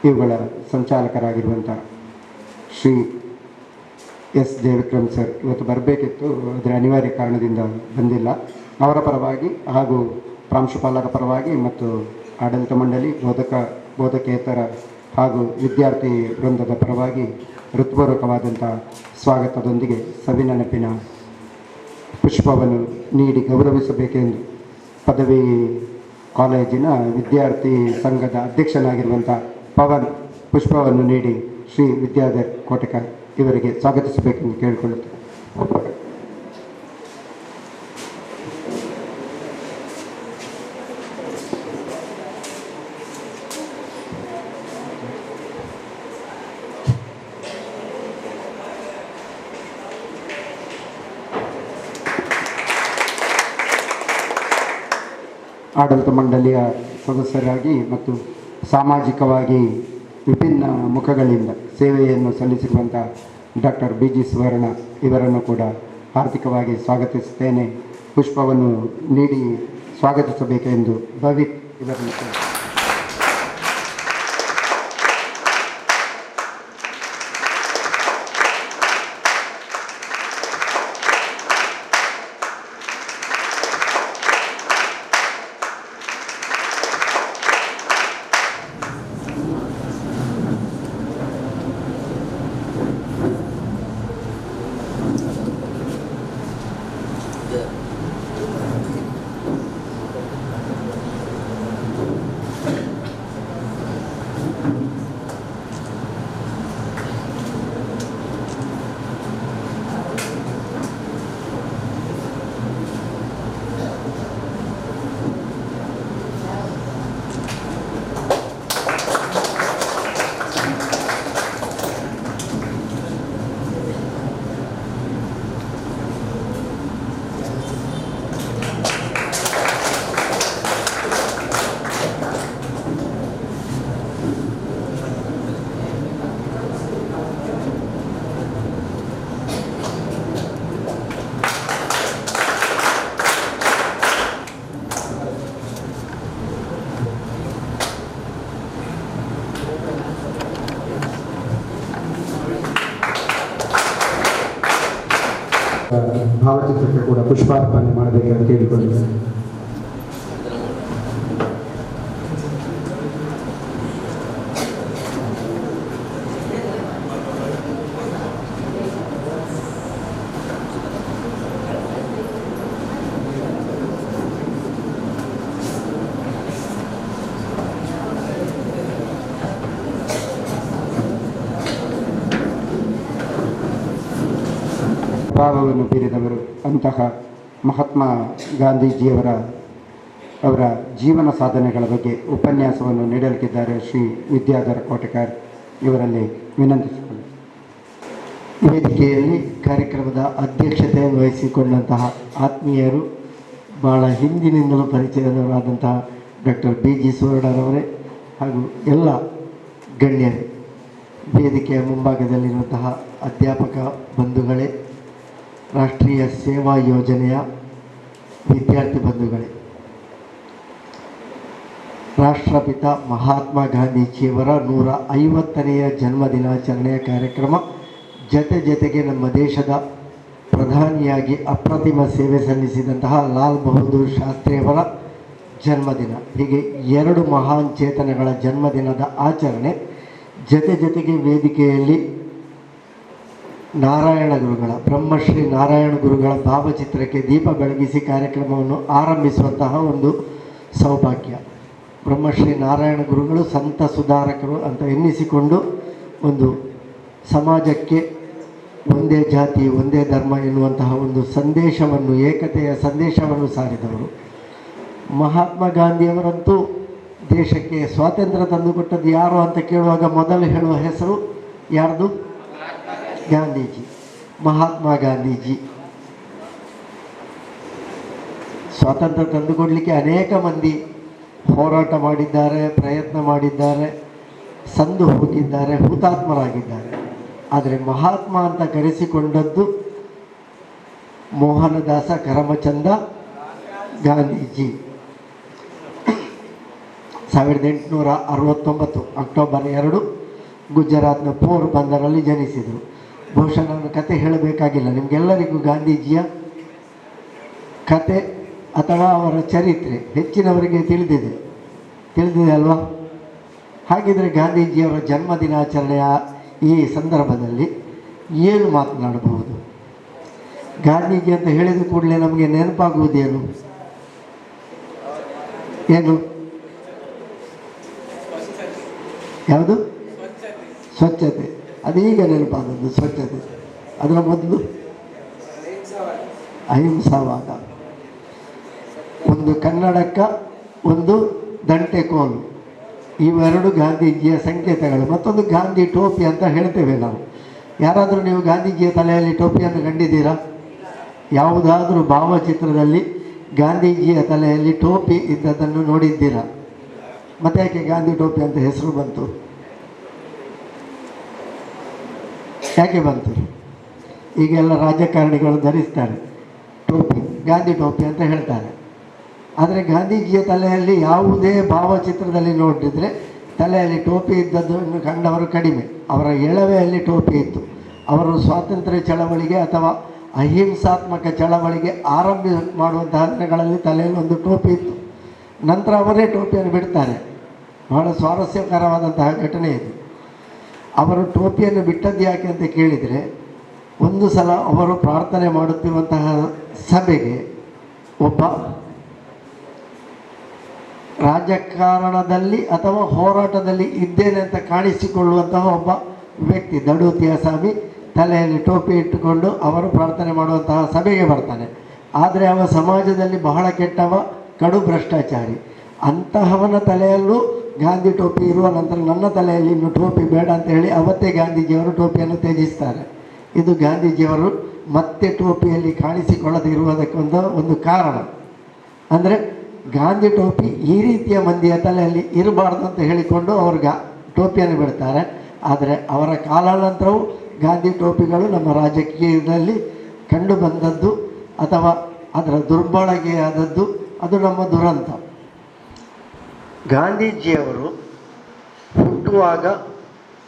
ಇವುಗಳ ಸಂಚಾಲಕರಾಗಿರುವಂಥ ಶ್ರೀ ಎಸ್ ದೇವಿಕ್ರಮ್ ಸರ್ ಇವತ್ತು ಬರಬೇಕಿತ್ತು, ಅದರ ಅನಿವಾರ್ಯ ಕಾರಣದಿಂದ ಬಂದಿಲ್ಲ. ಅವರ ಪರವಾಗಿ ಹಾಗೂ ಪ್ರಾಂಶುಪಾಲರ ಪರವಾಗಿ ಮತ್ತು ಆಡಳಿತ ಮಂಡಳಿ, ಬೋಧಕೇತರ ಹಾಗೂ ವಿದ್ಯಾರ್ಥಿ ವೃಂದದ ಪರವಾಗಿ ಹೃತ್ಪೂರ್ವಕವಾದಂಥ ಸ್ವಾಗತದೊಂದಿಗೆ ಸವಿನೆನಪಿನ ಪುಷ್ಪವನ್ನು ನೀಡಿ ಗೌರವಿಸಬೇಕೆಂದು ಪದವಿ ಕಾಲೇಜಿನ ವಿದ್ಯಾರ್ಥಿ ಸಂಘದ ಅಧ್ಯಕ್ಷನಾಗಿರುವಂಥ ಪವನ್ ಪುಷ್ಪವನ್ನು ನೀಡಿ ಶ್ರೀ ವಿದ್ಯಾಧರ್ ಕೋಟೆಕಾರ್ ಇವರಿಗೆ ಸ್ವಾಗತಿಸಬೇಕೆಂದು ಕೇಳಿಕೊಳ್ಳುತ್ತೇನೆ. ಆಡಳಿತ ಮಂಡಳಿಯ ಸದಸ್ಯರಾಗಿ ಮತ್ತು ಸಾಮಾಜಿಕವಾಗಿ ವಿಭಿನ್ನ ಮುಖಗಳಿಂದ ಸೇವೆಯನ್ನು ಸಲ್ಲಿಸಿರುವಂಥ ಡಾಕ್ಟರ್ BG ಸುವರ್ಣ ಇವರನ್ನು ಕೂಡ ಹಾರ್ದಿಕವಾಗಿ ಸ್ವಾಗತಿಸುತ್ತೇನೆ. ಪುಷ್ಪವನ್ನು ನೀಡಿ ಸ್ವಾಗತಿಸಬೇಕೆಂದು ಭವಿತ್ ಇವರನ್ನು ಭಾವಚಿತ್ರಕ್ಕೆ ಕೂಡ ಪುಷ್ಪಾರ್ಪಣೆ ಮಾಡಬೇಕೆಂದು ಕೇಳಿಕೊಂಡಿದ್ದೇನೆ. ಭಾವವನ್ನು ಬೀರಿದವರು ಅಂತಹ ಮಹಾತ್ಮ ಗಾಂಧೀಜಿಯವರ ಜೀವನ ಸಾಧನೆಗಳ ಬಗ್ಗೆ ಉಪನ್ಯಾಸವನ್ನು ನೀಡಲಿಕ್ಕಿದ್ದಾರೆ ಶ್ರೀ ವಿದ್ಯಾಧರ ಕೋಟೆಕಾರ್ ಇವರಲ್ಲಿ ವಿನಂತಿಸಿಕೊಳ್ಳಿ. ವೇದಿಕೆಯಲ್ಲಿ ಕಾರ್ಯಕ್ರಮದ ಅಧ್ಯಕ್ಷತೆ ವಹಿಸಿಕೊಂಡಂತಹ ಆತ್ಮೀಯರು, ಭಾಳ ಹಿಂದಿನಿಂದಲೂ ಪರಿಚಯದವರಾದಂತಹ ಡಾಕ್ಟರ್ ಬಿ ಜಿ ಸುವರ್ಣರವರೇ ಹಾಗೂ ಎಲ್ಲ ಗಣ್ಯರೇ, ವೇದಿಕೆಯ ಮುಂಭಾಗದಲ್ಲಿರುವಂತಹ ಅಧ್ಯಾಪಕ ಬಂಧುಗಳೇ, ರಾಷ್ಟ್ರೀಯ ಸೇವಾ ಯೋಜನೆಯ ವಿದ್ಯಾರ್ಥಿ ಬಂಧುಗಳೇ, ರಾಷ್ಟ್ರಪಿತ ಮಹಾತ್ಮ ಗಾಂಧೀಜಿಯವರ 150ನೆಯ ಜನ್ಮದಿನಾಚರಣೆಯ ಕಾರ್ಯಕ್ರಮ, ಜೊತೆಗೆ ನಮ್ಮ ದೇಶದ ಪ್ರಧಾನಿಯಾಗಿ ಅಪ್ರತಿಮ ಸೇವೆ ಸಲ್ಲಿಸಿದಂತಹ ಲಾಲ್ ಬಹದ್ದೂರ್ ಶಾಸ್ತ್ರಿಯವರ ಜನ್ಮದಿನ, ಹೀಗೆ 2 ಮಹಾನ್ ಚೇತನಗಳ ಜನ್ಮದಿನದ ಆಚರಣೆ. ಜೊತೆಗೆ ವೇದಿಕೆಯಲ್ಲಿ ನಾರಾಯಣ ಗುರುಗಳ, ಬ್ರಹ್ಮಶ್ರೀ ನಾರಾಯಣ ಗುರುಗಳ ಭಾವಚಿತ್ರಕ್ಕೆ ದೀಪ ಬೆಳಗಿಸಿ ಕಾರ್ಯಕ್ರಮವನ್ನು ಆರಂಭಿಸುವಂತಹ ಒಂದು ಸೌಭಾಗ್ಯ. ಬ್ರಹ್ಮಶ್ರೀ ನಾರಾಯಣ ಗುರುಗಳು ಸಂತ ಸುಧಾರಕರು ಅಂತ ಎನ್ನಿಸಿಕೊಂಡು ಒಂದು ಸಮಾಜಕ್ಕೆ ಒಂದೇ ಜಾತಿ ಒಂದೇ ಧರ್ಮ ಎನ್ನುವಂತಹ ಒಂದು ಸಂದೇಶವನ್ನು, ಏಕತೆಯ ಸಂದೇಶವನ್ನು ಸಾರಿದವರು. ಮಹಾತ್ಮ ಗಾಂಧಿಯವರಂತೂ ದೇಶಕ್ಕೆ ಸ್ವಾತಂತ್ರ್ಯ ತಂದುಕೊಟ್ಟದ್ದು ಯಾರು ಅಂತ ಕೇಳುವಾಗ ಮೊದಲು ಹೇಳುವ ಹೆಸರು ಯಾರ್ದು? ಗಾಂಧೀಜಿ, ಮಹಾತ್ಮ ಗಾಂಧೀಜಿ. ಸ್ವಾತಂತ್ರ್ಯ ತಂದುಕೊಡಲಿಕ್ಕೆ ಅನೇಕ ಮಂದಿ ಹೋರಾಟ ಮಾಡಿದ್ದಾರೆ, ಪ್ರಯತ್ನ ಮಾಡಿದ್ದಾರೆ, ಸಂದು ಹೋಗಿದ್ದಾರೆ, ಹುತಾತ್ಮರಾಗಿದ್ದಾರೆ. ಆದರೆ ಮಹಾತ್ಮ ಅಂತ ಕರೆಸಿಕೊಂಡದ್ದು ಮೋಹನದಾಸ ಕರಮಚಂದ ಗಾಂಧೀಜಿ. 1869 ಅಕ್ಟೋಬರ್ 2 ಗುಜರಾತ್ನ ಪೋರ್ಬಂದರಲ್ಲಿ ಜನಿಸಿದರು. ಬಹುಶಃ ನಾನು ಕತೆ ಹೇಳಬೇಕಾಗಿಲ್ಲ, ನಿಮಗೆಲ್ಲರಿಗೂ ಗಾಂಧೀಜಿಯ ಕತೆ ಅಥವಾ ಅವರ ಚರಿತ್ರೆ ಹೆಚ್ಚಿನವರಿಗೆ ತಿಳಿದಿದೆ ಅಲ್ವಾ? ಹಾಗಿದ್ರೆ ಗಾಂಧೀಜಿಯವರ ಜನ್ಮದಿನಾಚರಣೆಯ ಈ ಸಂದರ್ಭದಲ್ಲಿ ಏನು ಮಾತನಾಡಬಹುದು? ಗಾಂಧೀಜಿ ಅಂತ ಹೇಳಿದ ಕೂಡಲೇ ನಮಗೆ ನೆನಪಾಗುವುದೇನು? ಏನು? ಯಾವುದು? ಸ್ವಚ್ಛತೆ. ಅದೀಗ ನೆನಪಾದದ್ದು ಸ್ವಚ್ಛತೆ. ಅದರ ಮೊದಲು ಅಹಿಂಸಾವಾದ, ಒಂದು ಕನ್ನಡಕ, ಒಂದು ದಂಟೆಕೋಲು, ಇವೆರಡು ಗಾಂಧೀಜಿಯ ಸಂಕೇತಗಳು. ಮತ್ತೊಂದು ಗಾಂಧಿ ಟೋಪಿ ಅಂತ ಹೇಳ್ತೇವೆ ನಾವು. ಯಾರಾದರೂ ನೀವು ಗಾಂಧೀಜಿಯ ತಲೆಯಲ್ಲಿ ಟೋಪಿಯನ್ನು ಕಂಡಿದ್ದೀರಾ? ಯಾವುದಾದ್ರೂ ಭಾವಚಿತ್ರದಲ್ಲಿ ಗಾಂಧೀಜಿಯ ತಲೆಯಲ್ಲಿ ಟೋಪಿ ಇದ್ದದನ್ನು ನೋಡಿದ್ದೀರಾ? ಮತ್ತೆ ಯಾಕೆ ಗಾಂಧಿ ಟೋಪಿ ಅಂತ ಹೆಸರು ಬಂತು? ಯಾಕೆ ಬಂತು? ಈಗೆಲ್ಲ ರಾಜಕಾರಣಿಗಳು ಧರಿಸ್ತಾರೆ ಟೋಪಿ, ಗಾಂಧಿ ಟೋಪಿ ಅಂತ ಹೇಳ್ತಾರೆ. ಆದರೆ ಗಾಂಧೀಜಿಯ ತಲೆಯಲ್ಲಿ ಯಾವುದೇ ಭಾವಚಿತ್ರದಲ್ಲಿ ನೋಡಿದರೆ ತಲೆಯಲ್ಲಿ ಟೋಪಿ ಇದ್ದದ್ದನ್ನು ಕಂಡವರು ಕಡಿಮೆ. ಅವರ ಎಳವೆಯಲ್ಲಿ ಟೋಪಿ ಇತ್ತು. ಅವರು ಸ್ವಾತಂತ್ರ್ಯ ಚಳವಳಿಗೆ ಅಥವಾ ಅಹಿಂಸಾತ್ಮಕ ಚಳವಳಿಗೆ ಆರಂಭ ಮಾಡುವಂತಹ ದಿನಗಳಲ್ಲಿ ತಲೆಯಲ್ಲಿ ಒಂದು ಟೋಪಿ ಇತ್ತು. ನಂತರ ಅವರೇ ಟೋಪಿಯನ್ನು ಬಿಡ್ತಾರೆ. ಬಹಳ ಸ್ವಾರಸ್ಯಕರವಾದಂತಹ ಘಟನೆ ಇದು. ಅವರು ಟೋಪಿಯನ್ನು ಬಿಟ್ಟದ್ದು ಯಾಕೆ ಅಂತ ಕೇಳಿದರೆ, ಒಂದು ಸಲ ಅವರು ಪ್ರಾರ್ಥನೆ ಮಾಡುತ್ತಿರುವಂತಹ ಸಭೆಗೆ ಒಬ್ಬ ರಾಜಕಾರಣದಲ್ಲಿ ಅಥವಾ ಹೋರಾಟದಲ್ಲಿ ಇದ್ದೇನೆ ಅಂತ ಕಾಣಿಸಿಕೊಳ್ಳುವಂತಹ ಒಬ್ಬ ವ್ಯಕ್ತಿ, ದಡೂತಿಯ ಸ್ವಾಮಿ, ತಲೆಯಲ್ಲಿ ಟೋಪಿ ಇಟ್ಟುಕೊಂಡು ಅವರು ಪ್ರಾರ್ಥನೆ ಮಾಡುವಂತಹ ಸಭೆಗೆ ಬರ್ತಾನೆ. ಆದರೆ ಅವ ಸಮಾಜದಲ್ಲಿ ಬಹಳ ಕೆಟ್ಟವ, ಕಡು ಭ್ರಷ್ಟಾಚಾರಿ. ಅಂತಹವನ ತಲೆಯಲ್ಲೂ ಗಾಂಧಿ ಟೋಪಿ ಇರುವ ನಂತರ ನನ್ನ ತಲೆಯಲ್ಲಿ ಇನ್ನು ಟೋಪಿ ಬೇಡ ಅಂತ ಹೇಳಿ ಅವತ್ತೇ ಗಾಂಧೀಜಿಯವರು ಟೋಪಿಯನ್ನು ತ್ಯಜಿಸ್ತಾರೆ. ಇದು ಗಾಂಧೀಜಿಯವರು ಮತ್ತೆ ಟೋಪಿಯಲ್ಲಿ ಕಾಣಿಸಿಕೊಳ್ಳದಿರುವುದಕ್ಕೊಂದು ಒಂದು ಕಾರಣ. ಅಂದರೆ ಗಾಂಧಿ ಟೋಪಿ ಈ ರೀತಿಯ ಮಂದಿಯ ತಲೆಯಲ್ಲಿ ಇರಬಾರ್ದು ಅಂತ ಹೇಳಿಕೊಂಡು ಅವರು ಟೋಪಿಯನ್ನು ಬಿಡ್ತಾರೆ. ಆದರೆ ಅವರ ಕಾಲಾನಂತರವೂ ಗಾಂಧಿ ಟೋಪಿಗಳು ನಮ್ಮ ರಾಜಕೀಯದಲ್ಲಿ ಕಂಡು ಬಂದದ್ದು ಅಥವಾ ಅದರ ದುರ್ಬಳಕೆಯಾದದ್ದು ಅದು ನಮ್ಮ ದುರಂತ. ಗಾಂಧೀಜಿಯವರು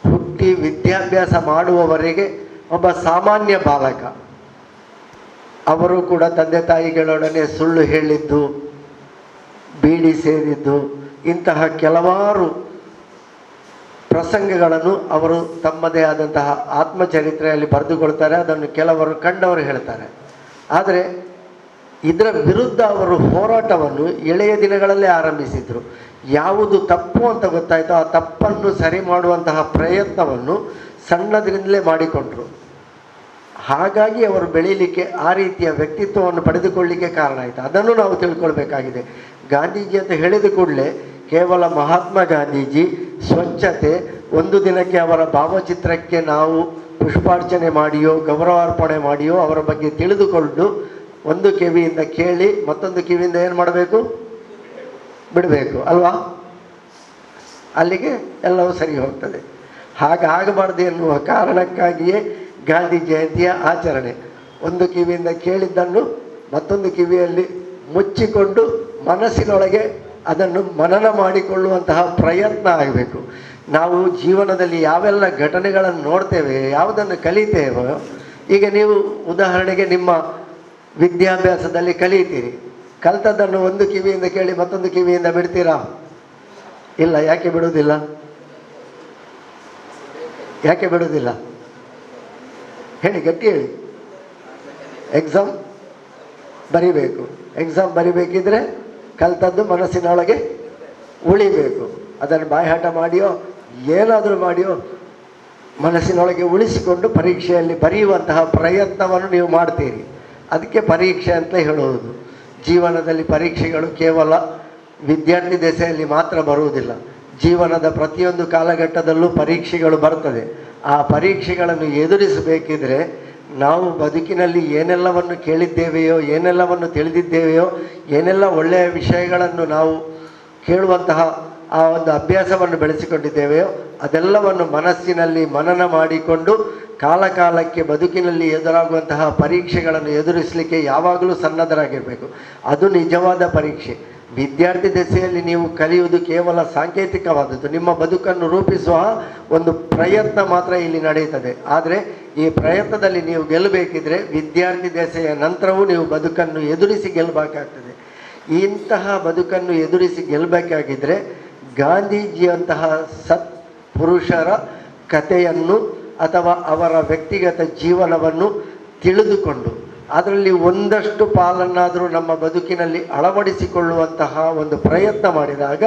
ಹುಟ್ಟಿ ವಿದ್ಯಾಭ್ಯಾಸ ಮಾಡುವವರೆಗೆ ಒಬ್ಬ ಸಾಮಾನ್ಯ ಬಾಲಕ. ಅವರು ಕೂಡ ತಂದೆ ತಾಯಿಗಳೊಡನೆ ಸುಳ್ಳು ಹೇಳಿದ್ದು, ಬೀಡಿ ಸೇರಿದ್ದು, ಇಂತಹ ಕೆಲವಾರು ಪ್ರಸಂಗಗಳನ್ನು ಅವರು ತಮ್ಮದೇ ಆದಂತಹ ಆತ್ಮಚರಿತ್ರೆಯಲ್ಲಿ ಬರೆದುಕೊಳ್ತಾರೆ. ಅದನ್ನು ಕೆಲವರು ಕಂಡವರು ಹೇಳ್ತಾರೆ. ಆದರೆ ಇದರ ವಿರುದ್ಧ ಅವರು ಹೋರಾಟವನ್ನು ಎಳೆಯ ದಿನಗಳಲ್ಲೇ ಆರಂಭಿಸಿದರು. ಯಾವುದು ತಪ್ಪು ಅಂತ ಗೊತ್ತಾಯಿತೋ ಆ ತಪ್ಪನ್ನು ಸರಿ ಮಾಡುವಂತಹ ಪ್ರಯತ್ನವನ್ನು ಸಣ್ಣದರಿಂದಲೇ ಮಾಡಿಕೊಂಡರು. ಹಾಗಾಗಿ ಅವರು ಬೆಳೀಲಿಕ್ಕೆ, ಆ ರೀತಿಯ ವ್ಯಕ್ತಿತ್ವವನ್ನು ಪಡೆದುಕೊಳ್ಳಲಿಕ್ಕೆ ಕಾರಣ ಆಯಿತು. ಅದನ್ನು ನಾವು ತಿಳ್ಕೊಳ್ಬೇಕಾಗಿದೆ. ಗಾಂಧೀಜಿ ಅಂತ ಹೇಳಿದ ಕೂಡಲೇ ಕೇವಲ ಮಹಾತ್ಮ ಗಾಂಧೀಜಿ ಸ್ವಚ್ಛತೆ, ಒಂದು ದಿನಕ್ಕೆ ಅವರ ಭಾವಚಿತ್ರಕ್ಕೆ ನಾವು ಪುಷ್ಪಾರ್ಚನೆ ಮಾಡಿಯೋ ಗೌರವಾರ್ಪಣೆ ಮಾಡಿಯೋ ಅವರ ಬಗ್ಗೆ ತಿಳಿದುಕೊಂಡು ಒಂದು ಕಿವಿಯಿಂದ ಕೇಳಿ ಮತ್ತೊಂದು ಕಿವಿಯಿಂದ ಏನು ಮಾಡಬೇಕು, ಬಿಡಬೇಕು ಅಲ್ವಾ? ಅಲ್ಲಿಗೆ ಎಲ್ಲವೂ ಸರಿ ಹೋಗ್ತದೆ. ಹಾಗಾಗಬಾರ್ದು ಎನ್ನುವ ಕಾರಣಕ್ಕಾಗಿಯೇ ಗಾಂಧಿ ಜಯಂತಿಯ ಆಚರಣೆ. ಒಂದು ಕಿವಿಯಿಂದ ಕೇಳಿದ್ದನ್ನು ಮತ್ತೊಂದು ಕಿವಿಯಲ್ಲಿ ಮುಚ್ಚಿಕೊಂಡು ಮನಸ್ಸಿನೊಳಗೆ ಅದನ್ನು ಮನನ ಮಾಡಿಕೊಳ್ಳುವಂತಹ ಪ್ರಯತ್ನ ಆಗಬೇಕು. ನಾವು ಜೀವನದಲ್ಲಿ ಯಾವೆಲ್ಲ ಘಟನೆಗಳನ್ನು ನೋಡ್ತೇವೆ, ಯಾವುದನ್ನು ಕಲಿತೇವೋ, ಈಗ ನೀವು ಉದಾಹರಣೆಗೆ ನಿಮ್ಮ ವಿದ್ಯಾಭ್ಯಾಸದಲ್ಲಿ ಕಲಿತೀರಿ. ಕಲಿತದ್ದನ್ನು ಒಂದು ಕಿವಿಯಿಂದ ಕೇಳಿ ಮತ್ತೊಂದು ಕಿವಿಯಿಂದ ಬಿಡ್ತೀರಾ? ಇಲ್ಲ. ಯಾಕೆ ಬಿಡುವುದಿಲ್ಲ? ಯಾಕೆ ಬಿಡುವುದಿಲ್ಲ ಹೇಳಿ, ಗಟ್ಟಿ ಹೇಳಿ. ಎಕ್ಸಾಮ್ ಬರಿಬೇಕು. ಎಕ್ಸಾಮ್ ಬರಿಬೇಕಿದ್ರೆ ಕಲಿತದ್ದು ಮನಸ್ಸಿನೊಳಗೆ ಉಳಿಬೇಕು. ಅದನ್ನು ಬಾಯ್ಹಾಟ ಮಾಡಿಯೋ ಏನಾದರೂ ಮಾಡಿಯೋ ಮನಸ್ಸಿನೊಳಗೆ ಉಳಿಸಿಕೊಂಡು ಪರೀಕ್ಷೆಯಲ್ಲಿ ಬರೆಯುವಂತಹ ಪ್ರಯತ್ನವನ್ನು ನೀವು ಮಾಡ್ತೀರಿ. ಅದಕ್ಕೆ ಪರೀಕ್ಷೆ ಅಂತ ಹೇಳುವುದು. ಜೀವನದಲ್ಲಿ ಪರೀಕ್ಷೆಗಳು ಕೇವಲ ವಿದ್ಯಾರ್ಥಿ ದೆಸೆಯಲ್ಲಿ ಮಾತ್ರ ಬರುವುದಿಲ್ಲ. ಜೀವನದ ಪ್ರತಿಯೊಂದು ಕಾಲಘಟ್ಟದಲ್ಲೂ ಪರೀಕ್ಷೆಗಳು ಬರ್ತದೆ. ಆ ಪರೀಕ್ಷೆಗಳನ್ನು ಎದುರಿಸಬೇಕಿದ್ರೆ ನಾವು ಬದುಕಿನಲ್ಲಿ ಏನೆಲ್ಲವನ್ನು ಕೇಳಿದ್ದೇವೆಯೋ, ಏನೆಲ್ಲವನ್ನು ತಿಳಿದಿದ್ದೇವೆಯೋ, ಏನೆಲ್ಲ ಒಳ್ಳೆಯ ವಿಷಯಗಳನ್ನು ನಾವು ಕೇಳುವಂತಹ ಆ ಒಂದು ಅಭ್ಯಾಸವನ್ನು ಬೆಳೆಸಿಕೊಂಡಿದ್ದೇವೆಯೋ ಅದೆಲ್ಲವನ್ನು ಮನಸ್ಸಿನಲ್ಲಿ ಮನನ ಮಾಡಿಕೊಂಡು ಕಾಲಕಾಲಕ್ಕೆ ಬದುಕಿನಲ್ಲಿ ಎದುರಾಗುವಂತಹ ಪರೀಕ್ಷೆಗಳನ್ನು ಎದುರಿಸಲಿಕ್ಕೆ ಯಾವಾಗಲೂ ಸನ್ನದ್ಧರಾಗಿರಬೇಕು. ಅದು ನಿಜವಾದ ಪರೀಕ್ಷೆ. ವಿದ್ಯಾರ್ಥಿ ದೆಸೆಯಲ್ಲಿ ನೀವು ಕಲಿಯುವುದು ಕೇವಲ ಸಾಂಕೇತಿಕವಾದದ್ದು. ನಿಮ್ಮ ಬದುಕನ್ನು ರೂಪಿಸುವ ಒಂದು ಪ್ರಯತ್ನ ಮಾತ್ರ ಇಲ್ಲಿ ನಡೆಯುತ್ತದೆ. ಆದರೆ ಈ ಪ್ರಯತ್ನದಲ್ಲಿ ನೀವು ಗೆಲ್ಲಬೇಕಿದ್ರೆ ವಿದ್ಯಾರ್ಥಿ ದೆಸೆಯ ನಂತರವೂ ನೀವು ಬದುಕನ್ನು ಎದುರಿಸಿ ಗೆಲ್ಲಬೇಕಾಗ್ತದೆ. ಇಂತಹ ಬದುಕನ್ನು ಎದುರಿಸಿ ಗೆಲ್ಲಬೇಕಾಗಿದ್ದರೆ ಗಾಂಧೀಜಿಯಂತಹ ಸತ್ ಪುರುಷರ ಕಥೆಯನ್ನು ಅಥವಾ ಅವರ ವ್ಯಕ್ತಿಗತ ಜೀವನವನ್ನು ತಿಳಿದುಕೊಂಡು ಅದರಲ್ಲಿ ಒಂದಷ್ಟು ಪಾಲನ್ನಾದರೂ ನಮ್ಮ ಬದುಕಿನಲ್ಲಿ ಅಳವಡಿಸಿಕೊಳ್ಳುವಂತಹ ಒಂದು ಪ್ರಯತ್ನ ಮಾಡಿದಾಗ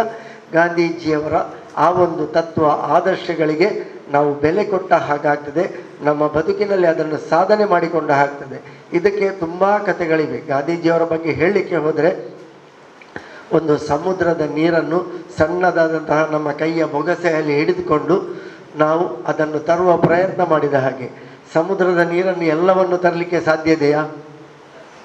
ಗಾಂಧೀಜಿಯವರ ಆ ಒಂದು ತತ್ವ ಆದರ್ಶಗಳಿಗೆ ನಾವು ಬೆಲೆ ಕೊಟ್ಟ ಹಾಗಾಗ್ತದೆ. ನಮ್ಮ ಬದುಕಿನಲ್ಲಿ ಅದನ್ನು ಸಾಧನೆ ಮಾಡಿಕೊಂಡ ಹಾಗ್ತದೆ. ಇದಕ್ಕೆ ತುಂಬ ಕಥೆಗಳಿವೆ. ಗಾಂಧೀಜಿಯವರ ಬಗ್ಗೆ ಹೇಳಲಿಕ್ಕೆ ಹೋದರೆ, ಒಂದು ಸಮುದ್ರದ ನೀರನ್ನು ಸಣ್ಣದಾದಂತಹ ನಮ್ಮ ಕೈಯ ಬೊಗಸೆಯಲ್ಲಿ ಹಿಡಿದುಕೊಂಡು ನಾವು ಅದನ್ನು ತರುವ ಪ್ರಯತ್ನ ಮಾಡಿದ ಹಾಗೆ ಸಮುದ್ರದ ನೀರನ್ನು ಎಲ್ಲವನ್ನು ತರಲಿಕ್ಕೆ ಸಾಧ್ಯ ಇದೆಯಾ?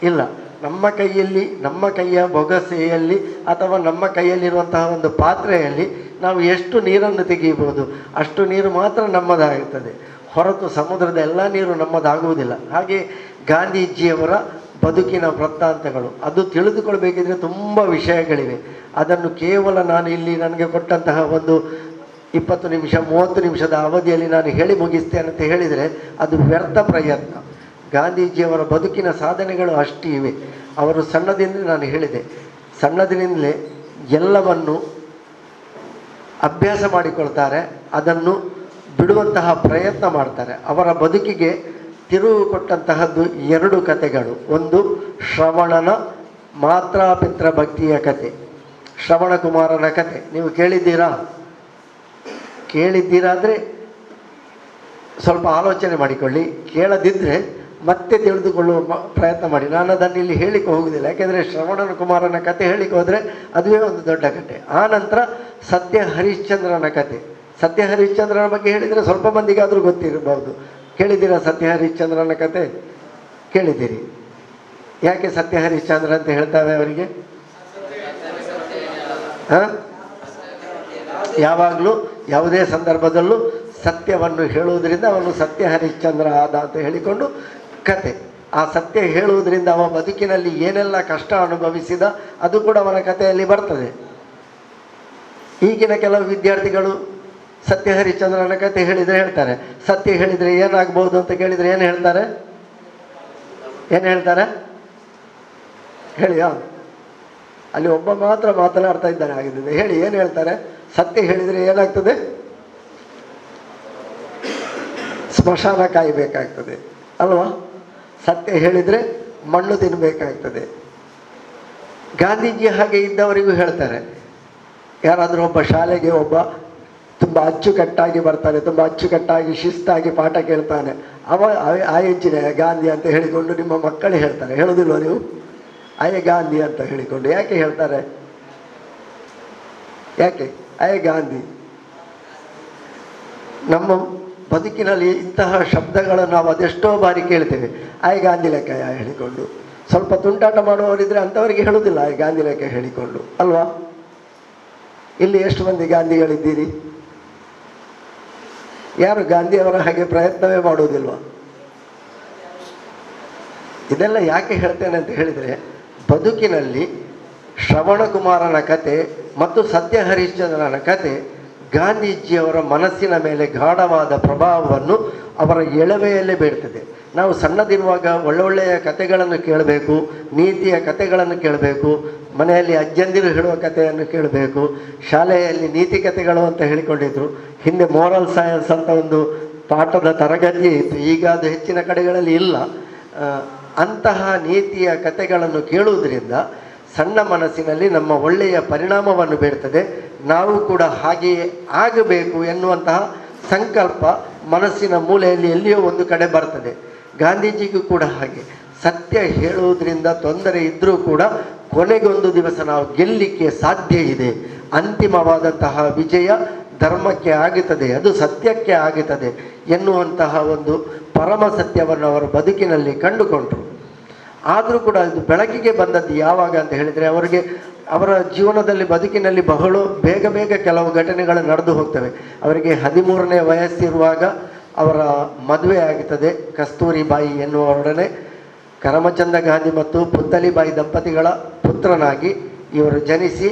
ಇಲ್ಲ. ನಮ್ಮ ಕೈಯಲ್ಲಿ, ನಮ್ಮ ಕೈಯ ಬೊಗಸೆಯಲ್ಲಿ ಅಥವಾ ನಮ್ಮ ಕೈಯಲ್ಲಿರುವಂತಹ ಒಂದು ಪಾತ್ರೆಯಲ್ಲಿ ನಾವು ಎಷ್ಟು ನೀರನ್ನು ತೆಗೆಯಬಹುದು ಅಷ್ಟು ನೀರು ಮಾತ್ರ ನಮ್ಮದಾಗುತ್ತದೆ, ಹೊರತು ಸಮುದ್ರದ ಎಲ್ಲ ನೀರು ನಮ್ಮದಾಗುವುದಿಲ್ಲ. ಹಾಗೆ ಗಾಂಧೀಜಿಯವರ ಬದುಕಿನ ವೃತ್ತಾಂತಗಳು ಅದು ತಿಳಿದುಕೊಳ್ಬೇಕಿದ್ರೆ ತುಂಬ ವಿಷಯಗಳಿವೆ. ಅದನ್ನು ಕೇವಲ ನಾನು ಇಲ್ಲಿ ನನಗೆ ಕೊಟ್ಟಂತಹ ಒಂದು 20 ನಿಮಿಷ 30 ನಿಮಿಷದ ಅವಧಿಯಲ್ಲಿ ನಾನು ಹೇಳಿ ಮುಗಿಸ್ತೇನೆ ಅಂತ ಹೇಳಿದರೆ ಅದು ವ್ಯರ್ಥ ಪ್ರಯತ್ನ. ಗಾಂಧೀಜಿಯವರ ಬದುಕಿನ ಸಾಧನೆಗಳು ಅಷ್ಟು ಇವೆ. ಅವರು ಸಣ್ಣದಿಂದ, ನಾನು ಹೇಳಿದೆ, ಸಣ್ಣದಿನಿಂದಲೇ ಎಲ್ಲವನ್ನು ಅಭ್ಯಾಸ ಮಾಡಿಕೊಳ್ತಾರೆ, ಅದನ್ನು ಬಿಡುವಂತಹ ಪ್ರಯತ್ನ ಮಾಡ್ತಾರೆ. ಅವರ ಬದುಕಿಗೆ ತಿರುವು ಕೊಟ್ಟಂತಹದ್ದು 2 ಕಥೆಗಳು. ಒಂದು ಶ್ರವಣನ ಮಾತ್ರಾಪಿತೃ ಭಕ್ತಿಯ ಕತೆ, ಶ್ರವಣ ಕುಮಾರನ ಕತೆ. ನೀವು ಕೇಳಿದ್ದೀರಾ? ಕೇಳಿದ್ದೀರಾದರೆ ಸ್ವಲ್ಪ ಆಲೋಚನೆ ಮಾಡಿಕೊಳ್ಳಿ. ಕೇಳದಿದ್ದರೆ ಮತ್ತೆ ತಿಳಿದುಕೊಳ್ಳುವ ಪ್ರಯತ್ನ ಮಾಡಿ. ನಾನು ಅದನ್ನು ಇಲ್ಲಿ ಹೇಳಿಕ್ಕೆ ಹೋಗುವುದಿಲ್ಲ, ಯಾಕೆಂದರೆ ಶ್ರವಣನ ಕುಮಾರನ ಕತೆ ಹೇಳಿಕ್ಕೆ ಹೋದರೆ ಅದುವೇ ಒಂದು ದೊಡ್ಡ ಕತೆ. ಆ ನಂತರ ಸತ್ಯ ಹರಿಶ್ಚಂದ್ರನ ಕತೆ. ಸತ್ಯ ಹರಿಶ್ಚಂದ್ರನ ಬಗ್ಗೆ ಹೇಳಿದರೆ ಸ್ವಲ್ಪ ಮಂದಿಗಾದರೂ ಗೊತ್ತಿರಬಹುದು. ಕೇಳಿದ್ದೀರಾ ಸತ್ಯ ಹರಿಶ್ಚಂದ್ರನ ಕತೆ? ಕೇಳಿದ್ದೀರಿ? ಯಾಕೆ ಸತ್ಯ ಹರಿಶ್ಚಂದ್ರ ಅಂತ ಹೇಳ್ತಾವೆ ಅವರಿಗೆ? ಯಾವಾಗಲೂ ಯಾವುದೇ ಸಂದರ್ಭದಲ್ಲೂ ಸತ್ಯವನ್ನು ಹೇಳುವುದರಿಂದ ಅವನು ಸತ್ಯ ಹರಿಶ್ಚಂದ್ರ ಆದ ಅಂತ ಹೇಳಿಕೊಂಡು ಕತೆ. ಆ ಸತ್ಯ ಹೇಳುವುದರಿಂದ ಅವ ಬದುಕಿನಲ್ಲಿ ಏನೆಲ್ಲ ಕಷ್ಟ ಅನುಭವಿಸಿದ ಅದು ಕೂಡ ಅವನ ಕಥೆಯಲ್ಲಿ ಬರ್ತದೆ. ಈಗಿನ ಕೆಲವು ವಿದ್ಯಾರ್ಥಿಗಳು ಸತ್ಯ ಹರಿಶ್ಚಂದ್ರನ ಕತೆ ಹೇಳಿದರೆ ಹೇಳ್ತಾರೆ, ಸತ್ಯ ಹೇಳಿದರೆ ಏನಾಗ್ಬೋದು ಅಂತ ಕೇಳಿದರೆ ಏನು ಹೇಳ್ತಾರೆ? ಹೇಳಿಯಾ? ಅಲ್ಲಿ ಒಬ್ಬ ಮಾತ್ರ ಮಾತನಾಡ್ತಾ ಇದ್ದಾನೆ ಆಗಿದ್ದರೆ. ಹೇಳಿ, ಏನು ಹೇಳ್ತಾರೆ? ಸತ್ಯ ಹೇಳಿದರೆ ಏನಾಗ್ತದೆ? ಸ್ಮಶಾನ ಕಾಯಬೇಕಾಗ್ತದೆ ಅಲ್ವಾ? ಸತ್ಯ ಹೇಳಿದರೆ ಮಣ್ಣು ತಿನ್ನಬೇಕಾಗ್ತದೆ. ಗಾಂಧೀಜಿ ಹಾಗೆ ಇದ್ದವರಿಗೂ ಹೇಳ್ತಾರೆ. ಯಾರಾದರೂ ಒಬ್ಬ ಶಾಲೆಗೆ ಒಬ್ಬ ತುಂಬ ಅಚ್ಚುಕಟ್ಟಾಗಿ ಬರ್ತಾನೆ, ತುಂಬ ಅಚ್ಚುಕಟ್ಟಾಗಿ ಶಿಸ್ತಾಗಿ ಪಾಠ ಕೇಳ್ತಾನೆ, ಆ ಹೆಂಚಿನ ಗಾಂಧಿ ಅಂತ ಹೇಳಿಕೊಂಡು ನಿಮ್ಮ ಮಕ್ಕಳು ಹೇಳ್ತಾರೆ. ಹೇಳೋದಿಲ್ವ ನೀವು? ಅಯ್ಯ ಗಾಂಧಿ ಅಂತ ಹೇಳಿಕೊಂಡು. ಯಾಕೆ ಹೇಳ್ತಾರೆ? ಯಾಕೆ ಅಯ್ಯ ಗಾಂಧಿ? ನಮ್ಮ ಬದುಕಿನಲ್ಲಿ ಇಂತಹ ಶಬ್ದಗಳನ್ನು ನಾವು ಅದೆಷ್ಟೋ ಬಾರಿ ಕೇಳ್ತೇವೆ. ಅಯ್ಯ ಗಾಂಧಿ ಲೆಕ್ಕ ಹೇಳಿಕೊಂಡು. ಸ್ವಲ್ಪ ತುಂಟಾಟ ಮಾಡುವವರಿದ್ರೆ ಅಂಥವರಿಗೆ ಹೇಳೋದಿಲ್ಲ ಅಯ್ಯ ಗಾಂಧಿ ಲೆಕ್ಕ ಹೇಳಿಕೊಂಡು, ಅಲ್ವಾ? ಇಲ್ಲಿ ಎಷ್ಟು ಮಂದಿ ಗಾಂಧಿಗಳಿದ್ದೀರಿ? ಯಾರು ಗಾಂಧಿಯವರ ಹಾಗೆ ಪ್ರಯತ್ನವೇ ಮಾಡುವುದಿಲ್ವ? ಇದೆಲ್ಲ ಯಾಕೆ ಹೇಳ್ತೇನೆ ಅಂತ ಹೇಳಿದರೆ, ಬದುಕಿನಲ್ಲಿ ಶ್ರವಣಕುಮಾರನ ಕತೆ ಮತ್ತು ಸತ್ಯ ಹರಿಶ್ಚಂದ್ರನ ಕತೆ ಗಾಂಧೀಜಿಯವರ ಮನಸ್ಸಿನ ಮೇಲೆ ಗಾಢವಾದ ಪ್ರಭಾವವನ್ನು ಅವರ ಎಳವೆಯಲ್ಲೇ ಬೀಳ್ತದೆ. ನಾವು ಸಣ್ಣದಿರುವಾಗ ಒಳ್ಳೊಳ್ಳೆಯ ಕತೆಗಳನ್ನು ಕೇಳಬೇಕು, ನೀತಿಯ ಕತೆಗಳನ್ನು ಕೇಳಬೇಕು, ಮನೆಯಲ್ಲಿ ಅಜ್ಜಂದಿರು ಹೇಳುವ ಕಥೆಯನ್ನು ಕೇಳಬೇಕು, ಶಾಲೆಯಲ್ಲಿ ನೀತಿ ಕಥೆಗಳು ಅಂತ ಹೇಳಿಕೊಂಡಿದ್ರು. ಹಿಂದೆ ಮೋರಲ್ ಸೈನ್ಸ್ ಅಂತ ಒಂದು ಪಾಠದ ತರಗತಿ ಇತ್ತು, ಈಗ ಅದು ಹೆಚ್ಚಿನ ಕಡೆಗಳಲ್ಲಿ ಇಲ್ಲ. ಅಂತಹ ನೀತಿಯ ಕಥೆಗಳನ್ನು ಕೇಳುವುದರಿಂದ ಸಣ್ಣ ಮನಸ್ಸಿನಲ್ಲಿ ನಮ್ಮ ಒಳ್ಳೆಯ ಪರಿಣಾಮವನ್ನು ಬೀರ್ತದೆ. ನಾವು ಕೂಡ ಹಾಗೆಯೇ ಆಗಬೇಕು ಎನ್ನುವಂತಹ ಸಂಕಲ್ಪ ಮನಸ್ಸಿನ ಮೂಲೆಯಲ್ಲಿ ಎಲ್ಲಿಯೋ ಒಂದು ಕಡೆ ಬರ್ತದೆ. ಗಾಂಧೀಜಿಗೂ ಕೂಡ ಹಾಗೆ ಸತ್ಯ ಹೇಳುವುದರಿಂದ ತೊಂದರೆ ಇದ್ದರೂ ಕೂಡ ಕೊನೆಗೊಂದು ದಿವಸ ನಾವು ಗೆಲ್ಲಲಿಕ್ಕೆ ಸಾಧ್ಯ ಇದೆ. ಅಂತಿಮವಾದಂತಹ ವಿಜಯ ಧರ್ಮಕ್ಕೆ ಆಗುತ್ತದೆ, ಅದು ಸತ್ಯಕ್ಕೆ ಆಗುತ್ತದೆ ಎನ್ನುವಂತಹ ಒಂದು ಪರಮ ಸತ್ಯವನ್ನು ಅವರ ಬದುಕಿನಲ್ಲಿ ಕಂಡುಕೊಂಡರು. ಆದರೂ ಕೂಡ ಅದು ಬೆಳಕಿಗೆ ಬಂದದ್ದು ಯಾವಾಗ ಅಂತ ಹೇಳಿದರೆ, ಅವರ ಜೀವನದಲ್ಲಿ ಬದುಕಿನಲ್ಲಿ ಬಹಳ ಬೇಗ ಕೆಲವು ಘಟನೆಗಳು ನಡೆದು ಹೋಗ್ತವೆ. ಅವರಿಗೆ 13ನೇ ವಯಸ್ಸಿರುವಾಗ ಅವರ ಮದುವೆ ಆಗುತ್ತದೆ. ಕಸ್ತೂರಿಬಾಯಿ ಎನ್ನುವರೊಡನೆ ಕರಮಚಂದ ಗಾಂಧಿ ಮತ್ತು ಪುತ್ತಲಿಬಾಯಿ ದಂಪತಿಗಳ ಪುತ್ರನಾಗಿ ಇವರು ಜನಿಸಿ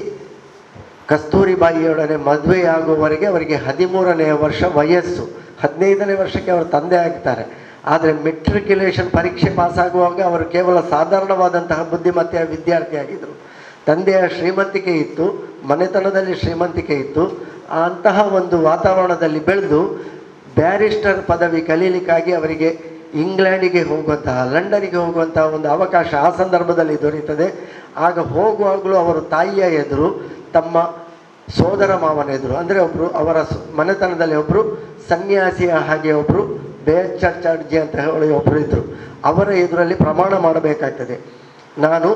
ಕಸ್ತೂರಿಬಾಯಿಯೊಡನೆ ಮದುವೆಯಾಗುವವರೆಗೆ ಅವರಿಗೆ 13ನೇ ವರ್ಷ ವಯಸ್ಸು. 15ನೇ ವರ್ಷಕ್ಕೆ ಅವರು ತಂದೆ ಆಗ್ತಾರೆ. ಆದರೆ ಮೆಟ್ರಿಕ್ಯುಲೇಷನ್ ಪರೀಕ್ಷೆ ಪಾಸಾಗುವಾಗ ಅವರು ಕೇವಲ ಸಾಧಾರಣವಾದಂತಹ ಬುದ್ಧಿಮತ್ತೆಯ ವಿದ್ಯಾರ್ಥಿಯಾಗಿದ್ದರು. ತಂದೆಯ ಶ್ರೀಮಂತಿಕೆ ಇತ್ತು, ಮನೆತನದಲ್ಲಿ ಶ್ರೀಮಂತಿಕೆ ಇತ್ತು. ಅಂತಹ ಒಂದು ವಾತಾವರಣದಲ್ಲಿ ಬೆಳೆದು ಬ್ಯಾರಿಸ್ಟರ್ ಪದವಿ ಕಲೀಲಿಕ್ಕಾಗಿ ಅವರಿಗೆ ಇಂಗ್ಲೆಂಡಿಗೆ ಹೋಗುವಂತಹ, ಲಂಡನಿಗೆ ಹೋಗುವಂತಹ ಒಂದು ಅವಕಾಶ ಆ ಸಂದರ್ಭದಲ್ಲಿ ದೊರೆಯುತ್ತದೆ. ಆಗ ಹೋಗುವಾಗಲೂ ಅವರು ತಾಯಿಯ ಎದುರು, ತಮ್ಮ ಸೋದರ ಮಾವನ ಎದುರು, ಅಂದರೆ ಒಬ್ಬರು ಅವರ ಮನೆತನದಲ್ಲಿ ಒಬ್ಬರು ಸನ್ಯಾಸಿಯ ಹಾಗೆ ಒಬ್ಬರು ಬೇಚರ್ಚಾರ್ಜಿ ಅಂತ ಹೇಳಿ ಒಬ್ಬರು ಇದ್ದರು. ಅವರ ಎದುರಲ್ಲಿ ಪ್ರಮಾಣ ಮಾಡಬೇಕಾಗ್ತದೆ. ನಾನು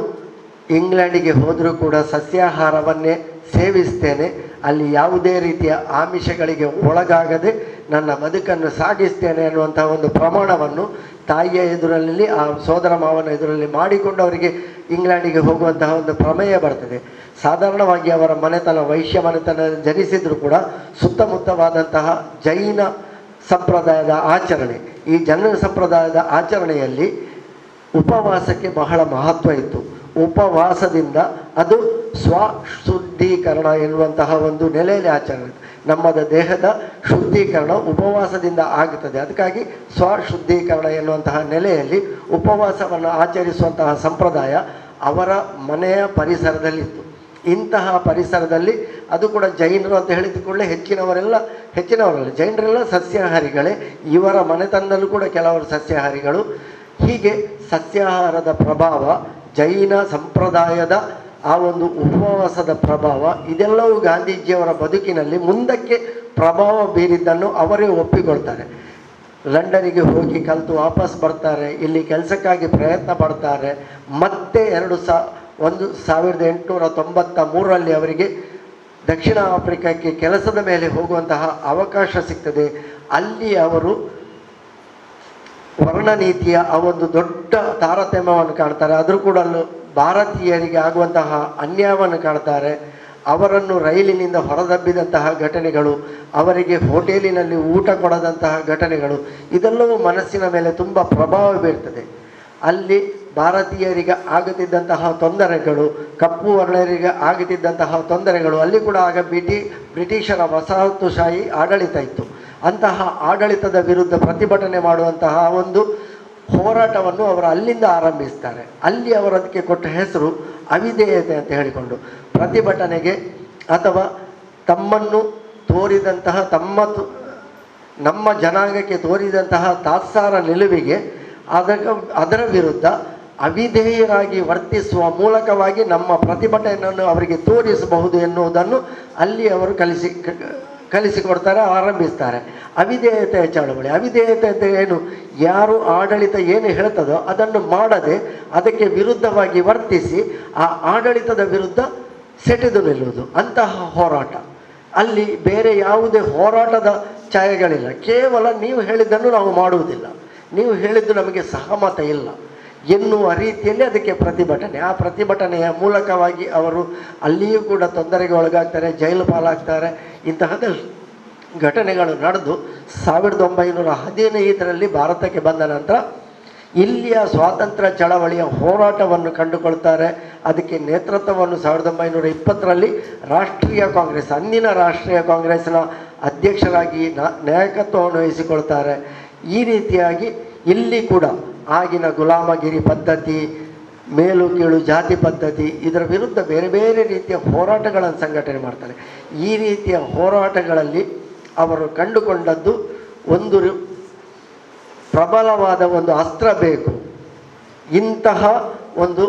ಇಂಗ್ಲೆಂಡಿಗೆ ಹೋದರೂ ಕೂಡ ಸಸ್ಯಾಹಾರವನ್ನೇ ಸೇವಿಸ್ತೇನೆ, ಅಲ್ಲಿ ಯಾವುದೇ ರೀತಿಯ ಆಮಿಷಗಳಿಗೆ ಒಳಗಾಗದೆ ನನ್ನ ಬದುಕನ್ನು ಸಾಗಿಸ್ತೇನೆ ಅನ್ನುವಂತಹ ಒಂದು ಪ್ರಮಾಣವನ್ನು ತಾಯಿಯ ಎದುರಲ್ಲಿ, ಆ ಸೋದರ ಮಾವನ ಎದುರಲ್ಲಿ ಮಾಡಿಕೊಂಡು ಅವರಿಗೆ ಇಂಗ್ಲೆಂಡಿಗೆ ಹೋಗುವಂತಹ ಒಂದು ಪ್ರಮೇಯ ಬರ್ತದೆ. ಸಾಧಾರಣವಾಗಿ ಅವರ ಮನೆತನ ವೈಶ್ಯ ಮನೆತನ ಜನಿಸಿದರೂ ಕೂಡ ಸುತ್ತಮುತ್ತವಾದಂತಹ ಜೈನ ಸಂಪ್ರದಾಯದ ಆಚರಣೆ, ಈ ಜೈನ ಸಂಪ್ರದಾಯದ ಆಚರಣೆಯಲ್ಲಿ ಉಪವಾಸಕ್ಕೆ ಬಹಳ ಮಹತ್ವ ಇತ್ತು. ಉಪವಾಸದಿಂದ ಅದು ಸ್ವಶುದ್ಧೀಕರಣ ಎನ್ನುವಂತಹ ಒಂದು ನೆಲೆಯಲ್ಲಿ ಆಚರಣೆ. ನಮ್ಮದ ದೇಹದ ಶುದ್ಧೀಕರಣ ಉಪವಾಸದಿಂದ ಆಗುತ್ತದೆ. ಅದಕ್ಕಾಗಿ ಸ್ವಶುದ್ಧೀಕರಣ ಎನ್ನುವಂತಹ ನೆಲೆಯಲ್ಲಿ ಉಪವಾಸವನ್ನು ಆಚರಿಸುವಂತಹ ಸಂಪ್ರದಾಯ ಅವರ ಮನೆಯ ಪರಿಸರದಲ್ಲಿತ್ತು. ಇಂತಹ ಪರಿಸರದಲ್ಲಿ ಅದು ಕೂಡ ಜೈನರು ಅಂತ ಹೇಳಿದುಕೊಳ್ಳೆ ಹೆಚ್ಚಿನವರಲ್ಲ ಜೈನರೆಲ್ಲ ಸಸ್ಯಾಹಾರಿಗಳೇ. ಇವರ ಮನೆತನದಲ್ಲೂ ಕೂಡ ಕೆಲವರು ಸಸ್ಯಾಹಾರಿಗಳು. ಹೀಗೆ ಸಸ್ಯಾಹಾರದ ಪ್ರಭಾವ, ಜೈನ ಸಂಪ್ರದಾಯದ ಆ ಒಂದು ಉಪವಾಸದ ಪ್ರಭಾವ, ಇದೆಲ್ಲವೂ ಗಾಂಧೀಜಿಯವರ ಬದುಕಿನಲ್ಲಿ ಮುಂದಕ್ಕೆ ಪ್ರಭಾವ ಬೀರಿದ್ದನ್ನು ಅವರೇ ಒಪ್ಪಿಕೊಳ್ತಾರೆ. ಲಂಡನಿಗೆ ಹೋಗಿ ಕಲಿತು ವಾಪಸ್ ಬರ್ತಾರೆ, ಇಲ್ಲಿ ಕೆಲಸಕ್ಕಾಗಿ ಪ್ರಯತ್ನ ಪಡ್ತಾರೆ. ಮತ್ತೆ 1893ರಲ್ಲಿ ಅವರಿಗೆ ದಕ್ಷಿಣ ಆಫ್ರಿಕಾಕ್ಕೆ ಕೆಲಸದ ಮೇಲೆ ಹೋಗುವಂತಹ ಅವಕಾಶ ಸಿಗ್ತದೆ. ಅಲ್ಲಿ ಅವರು ವರ್ಣನೀತಿಯ ಆ ಒಂದು ದೊಡ್ಡ ತಾರತಮ್ಯವನ್ನು ಕಾಣ್ತಾರೆ. ಆದರೂ ಕೂಡ ಭಾರತೀಯರಿಗೆ ಆಗುವಂತಹ ಅನ್ಯಾಯವನ್ನು ಕಾಣ್ತಾರೆ. ಅವರನ್ನು ರೈಲಿನಿಂದ ಹೊರದಬ್ಬಿದಂತಹ ಘಟನೆಗಳು, ಅವರಿಗೆ ಹೋಟೆಲಿನಲ್ಲಿ ಊಟ ಕೊಡದಂತಹ ಘಟನೆಗಳು, ಇದೆಲ್ಲವೂ ಮನಸ್ಸಿನ ಮೇಲೆ ತುಂಬ ಪ್ರಭಾವ ಬೀರ್ತದೆ. ಅಲ್ಲಿ ಭಾರತೀಯರಿಗೆ ಆಗುತ್ತಿದ್ದಂತಹ ತೊಂದರೆಗಳು, ಕಪ್ಪು ವರ್ಣರಿಗೆ ಆಗುತ್ತಿದ್ದಂತಹ ತೊಂದರೆಗಳು, ಅಲ್ಲಿ ಕೂಡ ಆಗ ಬ್ರಿಟಿಷರ ವಸಾಹತುಶಾಹಿ ಆಡಳಿತ ಇತ್ತು. ಅಂತಹ ಆಡಳಿತದ ವಿರುದ್ಧ ಪ್ರತಿಭಟನೆ ಮಾಡುವಂತಹ ಒಂದು ಹೋರಾಟವನ್ನು ಅವರು ಅಲ್ಲಿಂದ ಆರಂಭಿಸ್ತಾರೆ. ಅಲ್ಲಿ ಅವರು ಅದಕ್ಕೆ ಕೊಟ್ಟ ಹೆಸರು ಅವಿಧೇಯತೆ ಅಂತ ಹೇಳಿಕೊಂಡು. ಪ್ರತಿಭಟನೆಗೆ ಅಥವಾ ತಮ್ಮನ್ನು ತೋರಿದಂತಹ ನಮ್ಮ ಜನಾಂಗಕ್ಕೆ ತೋರಿದಂತಹ ತಾತ್ಸಾರ ನಿಲುವಿಗೆ ಅದರ ವಿರುದ್ಧ ಅವಿಧೇಯರಾಗಿ ವರ್ತಿಸುವ ಮೂಲಕವಾಗಿ ನಮ್ಮ ಪ್ರತಿಭಟನೆಯನ್ನು ಅವರಿಗೆ ತೋರಿಸಬಹುದು ಎನ್ನುವುದನ್ನು ಅಲ್ಲಿ ಅವರು ಕಲಿಸಿಕೊಡ್ತಾರೆ, ಆರಂಭಿಸ್ತಾರೆ. ಅವಿಧೇಯತೆಯ ಚಳವಳಿ. ಅವಿಧೇಯತೆ ಅಂತ ಏನು? ಯಾರು ಆಡಳಿತ ಏನು ಹೇಳ್ತದೋ ಅದನ್ನು ಮಾಡದೆ ಅದಕ್ಕೆ ವಿರುದ್ಧವಾಗಿ ವರ್ತಿಸಿ ಆ ಆಡಳಿತದ ವಿರುದ್ಧ ಸೆಟೆದು ನಿಲ್ಲುವುದು, ಅಂತಹ ಹೋರಾಟ. ಅಲ್ಲಿ ಬೇರೆ ಯಾವುದೇ ಹೋರಾಟದ ಛಾಯೆಗಳಿಲ್ಲ. ಕೇವಲ ನೀವು ಹೇಳಿದ್ದನ್ನು ನಾವು ಮಾಡುವುದಿಲ್ಲ, ನೀವು ಹೇಳಿದ್ದು ನಮಗೆ ಸಹಮತ ಇಲ್ಲ ಎನ್ನುವ ರೀತಿಯಲ್ಲಿ ಅದಕ್ಕೆ ಪ್ರತಿಭಟನೆ. ಆ ಪ್ರತಿಭಟನೆಯ ಮೂಲಕವಾಗಿ ಅವರು ಅಲ್ಲಿಯೂ ಕೂಡ ತೊಂದರೆಗೆ ಒಳಗಾಗ್ತಾರೆ, ಜೈಲು ಪಾಲಾಗ್ತಾರೆ. ಇಂತಹದ ಘಟನೆಗಳು ನಡೆದು 1915ರಲ್ಲಿ ಭಾರತಕ್ಕೆ ಬಂದ ನಂತರ ಇಲ್ಲಿಯ ಸ್ವಾತಂತ್ರ್ಯ ಚಳವಳಿಯ ಹೋರಾಟವನ್ನು ಕಂಡುಕೊಳ್ತಾರೆ. ಅದಕ್ಕೆ ನೇತೃತ್ವವನ್ನು 1920ರಲ್ಲಿ ರಾಷ್ಟ್ರೀಯ ಕಾಂಗ್ರೆಸ್, ಅಂದಿನ ರಾಷ್ಟ್ರೀಯ ಕಾಂಗ್ರೆಸ್ನ ಅಧ್ಯಕ್ಷರಾಗಿ ನಾಯಕತ್ವವನ್ನು ವಹಿಸಿಕೊಳ್ತಾರೆ. ಈ ರೀತಿಯಾಗಿ ಇಲ್ಲಿ ಕೂಡ ಆಗಿನ ಗುಲಾಮಗಿರಿ ಪದ್ಧತಿ, ಮೇಲು ಕೀಳು ಜಾತಿ ಪದ್ಧತಿ, ಇದರ ವಿರುದ್ಧ ಬೇರೆ ಬೇರೆ ರೀತಿಯ ಹೋರಾಟಗಳನ್ನು ಸಂಘಟನೆ ಮಾಡ್ತಾರೆ. ಈ ರೀತಿಯ ಹೋರಾಟಗಳಲ್ಲಿ ಅವರು ಕಂಡುಕೊಂಡದ್ದು ಒಂದು ಪ್ರಬಲವಾದ ಒಂದು ಅಸ್ತ್ರ ಬೇಕು. ಇಂತಹ ಒಂದು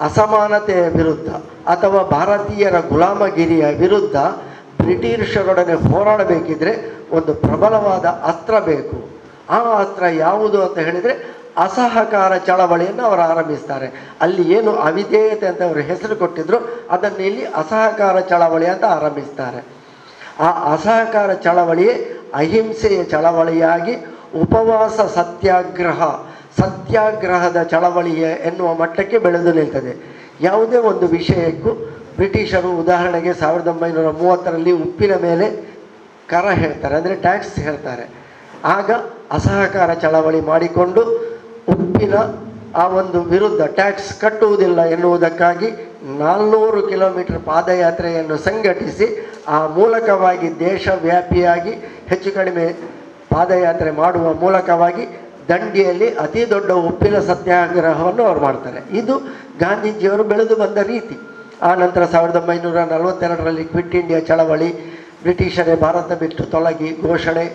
ಅಸಮಾನತೆಯ ವಿರುದ್ಧ ಅಥವಾ ಭಾರತೀಯರ ಗುಲಾಮಗಿರಿಯ ವಿರುದ್ಧ ಬ್ರಿಟಿಷರೊಡನೆ ಹೋರಾಡಬೇಕಿದ್ರೆ ಒಂದು ಪ್ರಬಲವಾದ ಅಸ್ತ್ರ ಬೇಕು. ಆ ಅಸ್ತ್ರ ಯಾವುದು ಅಂತ ಹೇಳಿದರೆ ಅಸಹಕಾರ ಚಳವಳಿಯನ್ನು ಅವರು ಆರಂಭಿಸ್ತಾರೆ. ಅಲ್ಲಿ ಏನು ಅವಿಧೇಯತೆ ಅಂತ ಅವರು ಹೆಸರು ಕೊಟ್ಟಿದ್ರು ಅದನ್ನು ಇಲ್ಲಿ ಅಸಹಕಾರ ಚಳವಳಿ ಅಂತ ಆರಂಭಿಸ್ತಾರೆ. ಆ ಅಸಹಕಾರ ಚಳವಳಿಯೇ ಅಹಿಂಸೆಯ ಚಳವಳಿಯಾಗಿ ಉಪವಾಸ ಸತ್ಯಾಗ್ರಹದ ಚಳವಳಿಯ ಎನ್ನುವ ಮಟ್ಟಕ್ಕೆ ಬೆಳೆದು ನಿಲ್ತದೆ. ಯಾವುದೇ ಒಂದು ವಿಷಯಕ್ಕೂ ಬ್ರಿಟಿಷರು ಉದಾಹರಣೆಗೆ 1930ರಲ್ಲಿ ಉಪ್ಪಿನ ಮೇಲೆ ಕರ ಹೇಳ್ತಾರೆ, ಅಂದರೆ ಟ್ಯಾಕ್ಸ್ ಹೇಳ್ತಾರೆ. ಆಗ ಅಸಹಕಾರ ಚಳವಳಿ ಮಾಡಿಕೊಂಡು ಉಪ್ಪಿನ ಆ ಒಂದು ವಿರುದ್ಧ ಟ್ಯಾಕ್ಸ್ ಕಟ್ಟುವುದಿಲ್ಲ ಎನ್ನುವುದಕ್ಕಾಗಿ 400 ಕಿಲೋಮೀಟರ್ ಪಾದಯಾತ್ರೆಯನ್ನು ಸಂಘಟಿಸಿ ಆ ಮೂಲಕವಾಗಿ ದೇಶವ್ಯಾಪಿಯಾಗಿ ಹೆಚ್ಚು ಕಡಿಮೆ ಪಾದಯಾತ್ರೆ ಮಾಡುವ ಮೂಲಕವಾಗಿ ದಂಡಿಯಲ್ಲಿ ಅತಿ ದೊಡ್ಡ ಉಪ್ಪಿನ ಸತ್ಯಾಗ್ರಹವನ್ನು ಅವರು ಮಾಡ್ತಾರೆ. ಇದು ಗಾಂಧೀಜಿಯವರು ಬೆಳೆದು ಬಂದ ರೀತಿ. ಆ ನಂತರ 1942ರಲ್ಲಿ ಕ್ವಿಟ್ ಇಂಡಿಯಾ ಚಳವಳಿ, ಬ್ರಿಟಿಷರೇ ಭಾರತ ಬಿಟ್ಟು ತೊಲಗಿ ಘೋಷಣೆ,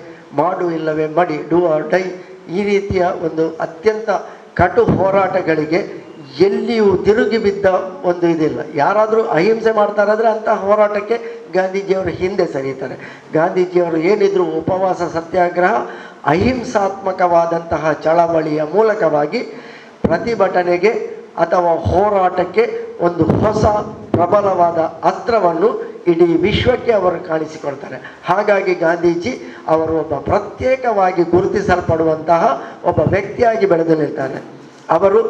ಮಾಡು ಇಲ್ಲವೇ ಮಡಿ, ಡೂ ಆರ್ ಡೈ, ಈ ರೀತಿಯ ಒಂದು ಅತ್ಯಂತ ಕಟು ಹೋರಾಟಗಳಿಗೆ ಎಲ್ಲಿಯೂ ತಿರುಗಿ ಬಿದ್ದ ಒಂದು ಇದಿಲ್ಲ. ಯಾರಾದರೂ ಅಹಿಂಸೆ ಮಾಡ್ತಾರಾದರೆ ಅಂತಹ ಹೋರಾಟಕ್ಕೆ ಗಾಂಧೀಜಿಯವರು ಹಿಂದೆ ಸರಿತಾರೆ. ಗಾಂಧೀಜಿಯವರು ಏನಿದ್ರು ಉಪವಾಸ ಸತ್ಯಾಗ್ರಹ ಅಹಿಂಸಾತ್ಮಕವಾದಂತಹ ಚಳವಳಿಯ ಮೂಲಕವಾಗಿ ಪ್ರತಿಭಟನೆಗೆ ಅಥವಾ ಹೋರಾಟಕ್ಕೆ ಒಂದು ಹೊಸ ಪ್ರಬಲವಾದ ಅಸ್ತ್ರವನ್ನು ಇಡೀ ವಿಶ್ವಕ್ಕೆ ಅವರು ಕಾಣಿಸಿಕೊಳ್ತಾರೆ. ಹಾಗಾಗಿ ಗಾಂಧೀಜಿ ಅವರು ಒಬ್ಬ ಪ್ರತ್ಯೇಕವಾಗಿ ಗುರುತಿಸಲ್ಪಡುವಂತಹ ಒಬ್ಬ ವ್ಯಕ್ತಿಯಾಗಿ ಬೆಳೆದು ನಿಲ್ತಾರೆ. ಅವರು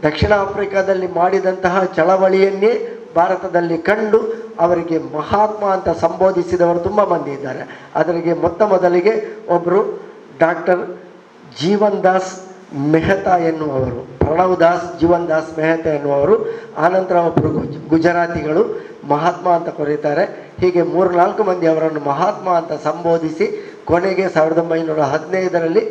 ದಕ್ಷಿಣ ಆಫ್ರಿಕಾದಲ್ಲಿ ಮಾಡಿದಂತಹ ಚಳವಳಿಯನ್ನೇ ಭಾರತದಲ್ಲಿ ಕಂಡು ಅವರಿಗೆ ಮಹಾತ್ಮ ಅಂತ ಸಂಬೋಧಿಸಿದವರು ತುಂಬ ಮಂದಿ ಇದ್ದಾರೆ. ಅದರಿಗೆ ಮೊದಲಿಗೆ ಒಬ್ಬರು ಡಾಕ್ಟರ್ ಜೀವನ್ ದಾಸ್ ಮೆಹ್ತಾ ಎನ್ನುವರು, ಪ್ರಣವ್ ದಾಸ್ ಜೀವನ್ ದಾಸ್ ಮೆಹ್ತಾ ಎನ್ನುವರು. ಆನಂತರ ಒಬ್ಬರು ಗುಜರಾತಿಗಳು ಮಹಾತ್ಮ ಅಂತ ಕರೀತಾರೆ. ಹೀಗೆ 3-4 ಮಂದಿ ಅವರನ್ನು ಮಹಾತ್ಮ ಅಂತ ಸಂಬೋಧಿಸಿ ಕೊನೆಗೆ 1915ರಲ್ಲಿ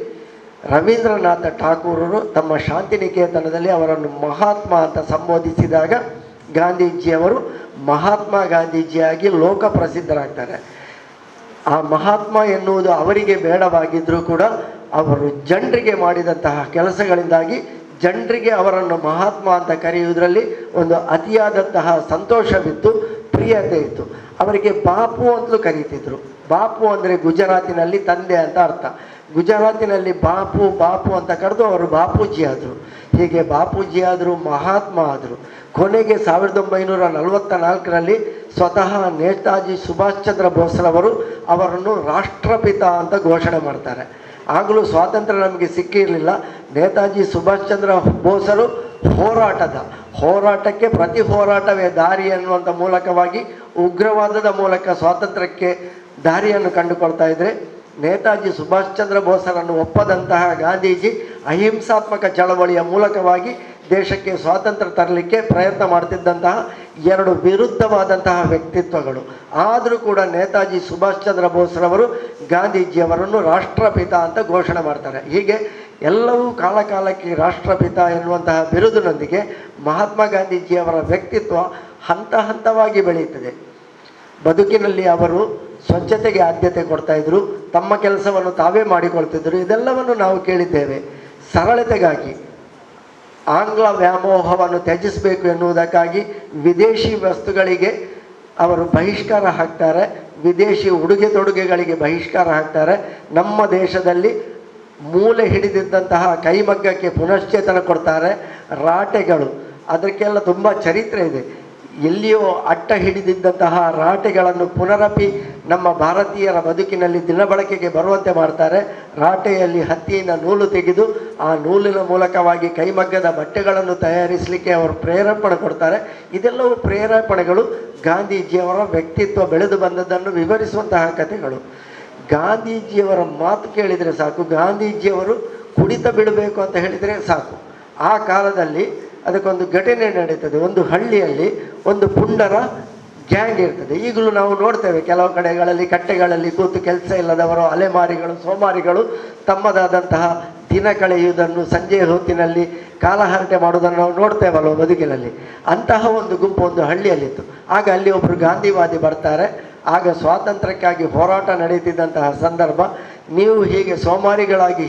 ರವೀಂದ್ರನಾಥ ಠಾಕೂರರು ತಮ್ಮ ಶಾಂತಿನಿಕೇತನದಲ್ಲಿ ಅವರನ್ನು ಮಹಾತ್ಮ ಅಂತ ಸಂಬೋಧಿಸಿದಾಗ ಗಾಂಧೀಜಿಯವರು ಮಹಾತ್ಮ ಗಾಂಧೀಜಿಯಾಗಿ ಲೋಕ ಪ್ರಸಿದ್ಧರಾಗ್ತಾರೆ. ಆ ಮಹಾತ್ಮ ಎನ್ನುವುದು ಅವರಿಗೆ ಬೇಡವಾಗಿದ್ದರೂ ಕೂಡ ಅವರು ಜನರಿಗೆ ಮಾಡಿದಂತಹ ಕೆಲಸಗಳಿಂದಾಗಿ ಜನರಿಗೆ ಅವರನ್ನು ಮಹಾತ್ಮ ಅಂತ ಕರೆಯುವುದರಲ್ಲಿ ಒಂದು ಅತಿಯಾದಂತಹ ಸಂತೋಷವಿತ್ತು, ಪ್ರಿಯತೆ ಇತ್ತು. ಅವರಿಗೆ ಬಾಪು ಅಂತಲೂ ಕರೀತಿದ್ರು. ಬಾಪು ಅಂದರೆ ಗುಜರಾತಿನಲ್ಲಿ ತಂದೆ ಅಂತ ಅರ್ಥ. ಗುಜರಾತಿನಲ್ಲಿ ಬಾಪು ಅಂತ ಕರೆದು ಅವರು ಬಾಪೂಜಿ ಆದರು. ಹೀಗೆ ಬಾಪೂಜಿ ಆದರು, ಮಹಾತ್ಮ ಆದರು. ಕೊನೆಗೆ 1944ರಲ್ಲಿ ಸ್ವತಃ ನೇತಾಜಿ ಸುಭಾಷ್ ಚಂದ್ರ ಬೋಸ್ರವರು ಅವರನ್ನು ರಾಷ್ಟ್ರಪಿತ ಅಂತ ಘೋಷಣೆ ಮಾಡ್ತಾರೆ. ಆಗಲೂ ಸ್ವಾತಂತ್ರ್ಯ ನಮಗೆ ಸಿಕ್ಕಿರಲಿಲ್ಲ. ನೇತಾಜಿ ಸುಭಾಷ್ ಚಂದ್ರ ಬೋಸರು ಹೋರಾಟಕ್ಕೆ ಪ್ರತಿ ಹೋರಾಟವೇ ದಾರಿ ಎನ್ನುವಂಥ ಮೂಲಕವಾಗಿ ಉಗ್ರವಾದದ ಮೂಲಕ ಸ್ವಾತಂತ್ರ್ಯಕ್ಕೆ ದಾರಿಯನ್ನು ಕಂಡುಕೊಳ್ತಾ ಇದ್ದರೆ, ನೇತಾಜಿ ಸುಭಾಷ್ ಚಂದ್ರ ಬೋಸರನ್ನು ಒಪ್ಪದಂತಹ ಗಾಂಧೀಜಿ ಅಹಿಂಸಾತ್ಮಕ ಚಳವಳಿಯ ಮೂಲಕವಾಗಿ ದೇಶಕ್ಕೆ ಸ್ವಾತಂತ್ರ್ಯ ತರಲಿಕ್ಕೆ ಪ್ರಯತ್ನ ಮಾಡ್ತಿದ್ದಂತಹ ಎರಡು ವಿರುದ್ಧವಾದಂತಹ ವ್ಯಕ್ತಿತ್ವಗಳು. ಆದರೂ ಕೂಡ ನೇತಾಜಿ ಸುಭಾಷ್ ಚಂದ್ರ ಬೋಸ್ರವರು ಗಾಂಧೀಜಿಯವರನ್ನು ರಾಷ್ಟ್ರಪಿತ ಅಂತ ಘೋಷಣೆ ಮಾಡ್ತಾರೆ. ಹೀಗೆ ಎಲ್ಲವೂ ಕಾಲಕಾಲಕ್ಕೆ ರಾಷ್ಟ್ರಪಿತ ಎನ್ನುವಂತಹ ಬಿರುದಿನೊಂದಿಗೆ ಮಹಾತ್ಮ ಗಾಂಧೀಜಿಯವರ ವ್ಯಕ್ತಿತ್ವ ಹಂತ ಹಂತವಾಗಿ ಬೆಳೆಯುತ್ತದೆ. ಬದುಕಿನಲ್ಲಿ ಅವರು ಸ್ವಚ್ಛತೆಗೆ ಆದ್ಯತೆ ಕೊಡ್ತಾಯಿದ್ರು, ತಮ್ಮ ಕೆಲಸವನ್ನು ತಾವೇ ಮಾಡಿಕೊಳ್ತಿದ್ರು. ಇದೆಲ್ಲವನ್ನು ನಾವು ಕೇಳಿದ್ದೇವೆ. ಸರಳತೆಗಾಗಿ ಆಂಗ್ಲ ವ್ಯಾಮೋಹವನ್ನು ತ್ಯಜಿಸಬೇಕು ಎನ್ನುವುದಕ್ಕಾಗಿ ವಿದೇಶಿ ವಸ್ತುಗಳಿಗೆ ಅವರು ಬಹಿಷ್ಕಾರ ಹಾಕ್ತಾರೆ, ವಿದೇಶಿ ಉಡುಗೆ ತೊಡುಗೆಗಳಿಗೆ ಬಹಿಷ್ಕಾರ ಹಾಕ್ತಾರೆ. ನಮ್ಮ ದೇಶದಲ್ಲಿ ಮೂಲೆ ಹಿಡಿದಿದ್ದಂತಹ ಕೈಮಗ್ಗಕ್ಕೆ ಪುನಶ್ಚೇತನ ಕೊಡ್ತಾರೆ. ರಾಟೆಗಳು, ಅದಕ್ಕೆಲ್ಲ ತುಂಬ ಚರಿತ್ರೆ ಇದೆ. ಎಲ್ಲಿಯೋ ಅಟ್ಟ ಹಿಡಿದಿದ್ದಂತಹ ರಾಟೆಗಳನ್ನು ಪುನರಪಿ ನಮ್ಮ ಭಾರತೀಯರ ಬದುಕಿನಲ್ಲಿ ದಿನಬಳಕೆಗೆ ಬರುವಂತೆ ಮಾಡ್ತಾರೆ. ರಾಟೆಯಲ್ಲಿ ಹತ್ತಿಯಿಂದ ನೂಲು ತೆಗೆದು ಆ ನೂಲಿನ ಮೂಲಕವಾಗಿ ಕೈಮಗ್ಗದ ಬಟ್ಟೆಗಳನ್ನು ತಯಾರಿಸಲಿಕ್ಕೆ ಅವರು ಪ್ರೇರೇಪಣೆ ಕೊಡ್ತಾರೆ. ಇದೆಲ್ಲವೂ ಪ್ರೇರೇಪಣೆಗಳು ಗಾಂಧೀಜಿಯವರ ವ್ಯಕ್ತಿತ್ವ ಬೆಳೆದು ಬಂದದ್ದನ್ನು ವಿವರಿಸುವಂತಹ ಕಥೆಗಳು. ಗಾಂಧೀಜಿಯವರ ಮಾತು ಕೇಳಿದರೆ ಸಾಕು, ಗಾಂಧೀಜಿಯವರು ಕುಡಿತ ಬಿಡಬೇಕು ಅಂತ ಹೇಳಿದರೆ ಸಾಕು. ಆ ಕಾಲದಲ್ಲಿ ಅದಕ್ಕೊಂದು ಘಟನೆ ನಡೀತದೆ. ಒಂದು ಹಳ್ಳಿಯಲ್ಲಿ ಒಂದು ಪುಂಡರ ಗ್ಯಾಂಗ್ ಇರ್ತದೆ. ಈಗಲೂ ನಾವು ನೋಡ್ತೇವೆ ಕೆಲವು ಕಡೆಗಳಲ್ಲಿ ಕಟ್ಟೆಗಳಲ್ಲಿ ಕೂತು ಕೆಲಸ ಇಲ್ಲದವರು, ಅಲೆಮಾರಿಗಳು, ಸೋಮಾರಿಗಳು ತಮ್ಮದಾದಂತಹ ದಿನ ಕಳೆಯುವುದನ್ನು, ಸಂಜೆಯ ಹೊತ್ತಿನಲ್ಲಿ ಕಾಲಹರಟೆ ಮಾಡುವುದನ್ನು ನಾವು ನೋಡ್ತೇವಲ್ವ ಬದುಕಿನಲ್ಲಿ. ಅಂತಹ ಒಂದು ಗುಂಪು ಒಂದು ಹಳ್ಳಿಯಲ್ಲಿತ್ತು. ಆಗ ಅಲ್ಲಿ ಒಬ್ಬರು ಗಾಂಧಿವಾದಿ ಬರ್ತಾರೆ. ಆಗ ಸ್ವಾತಂತ್ರ್ಯಕ್ಕಾಗಿ ಹೋರಾಟ ನಡೀತಿದ್ದಂತಹ ಸಂದರ್ಭ. ನೀವು ಹೀಗೆ ಸೋಮಾರಿಗಳಾಗಿ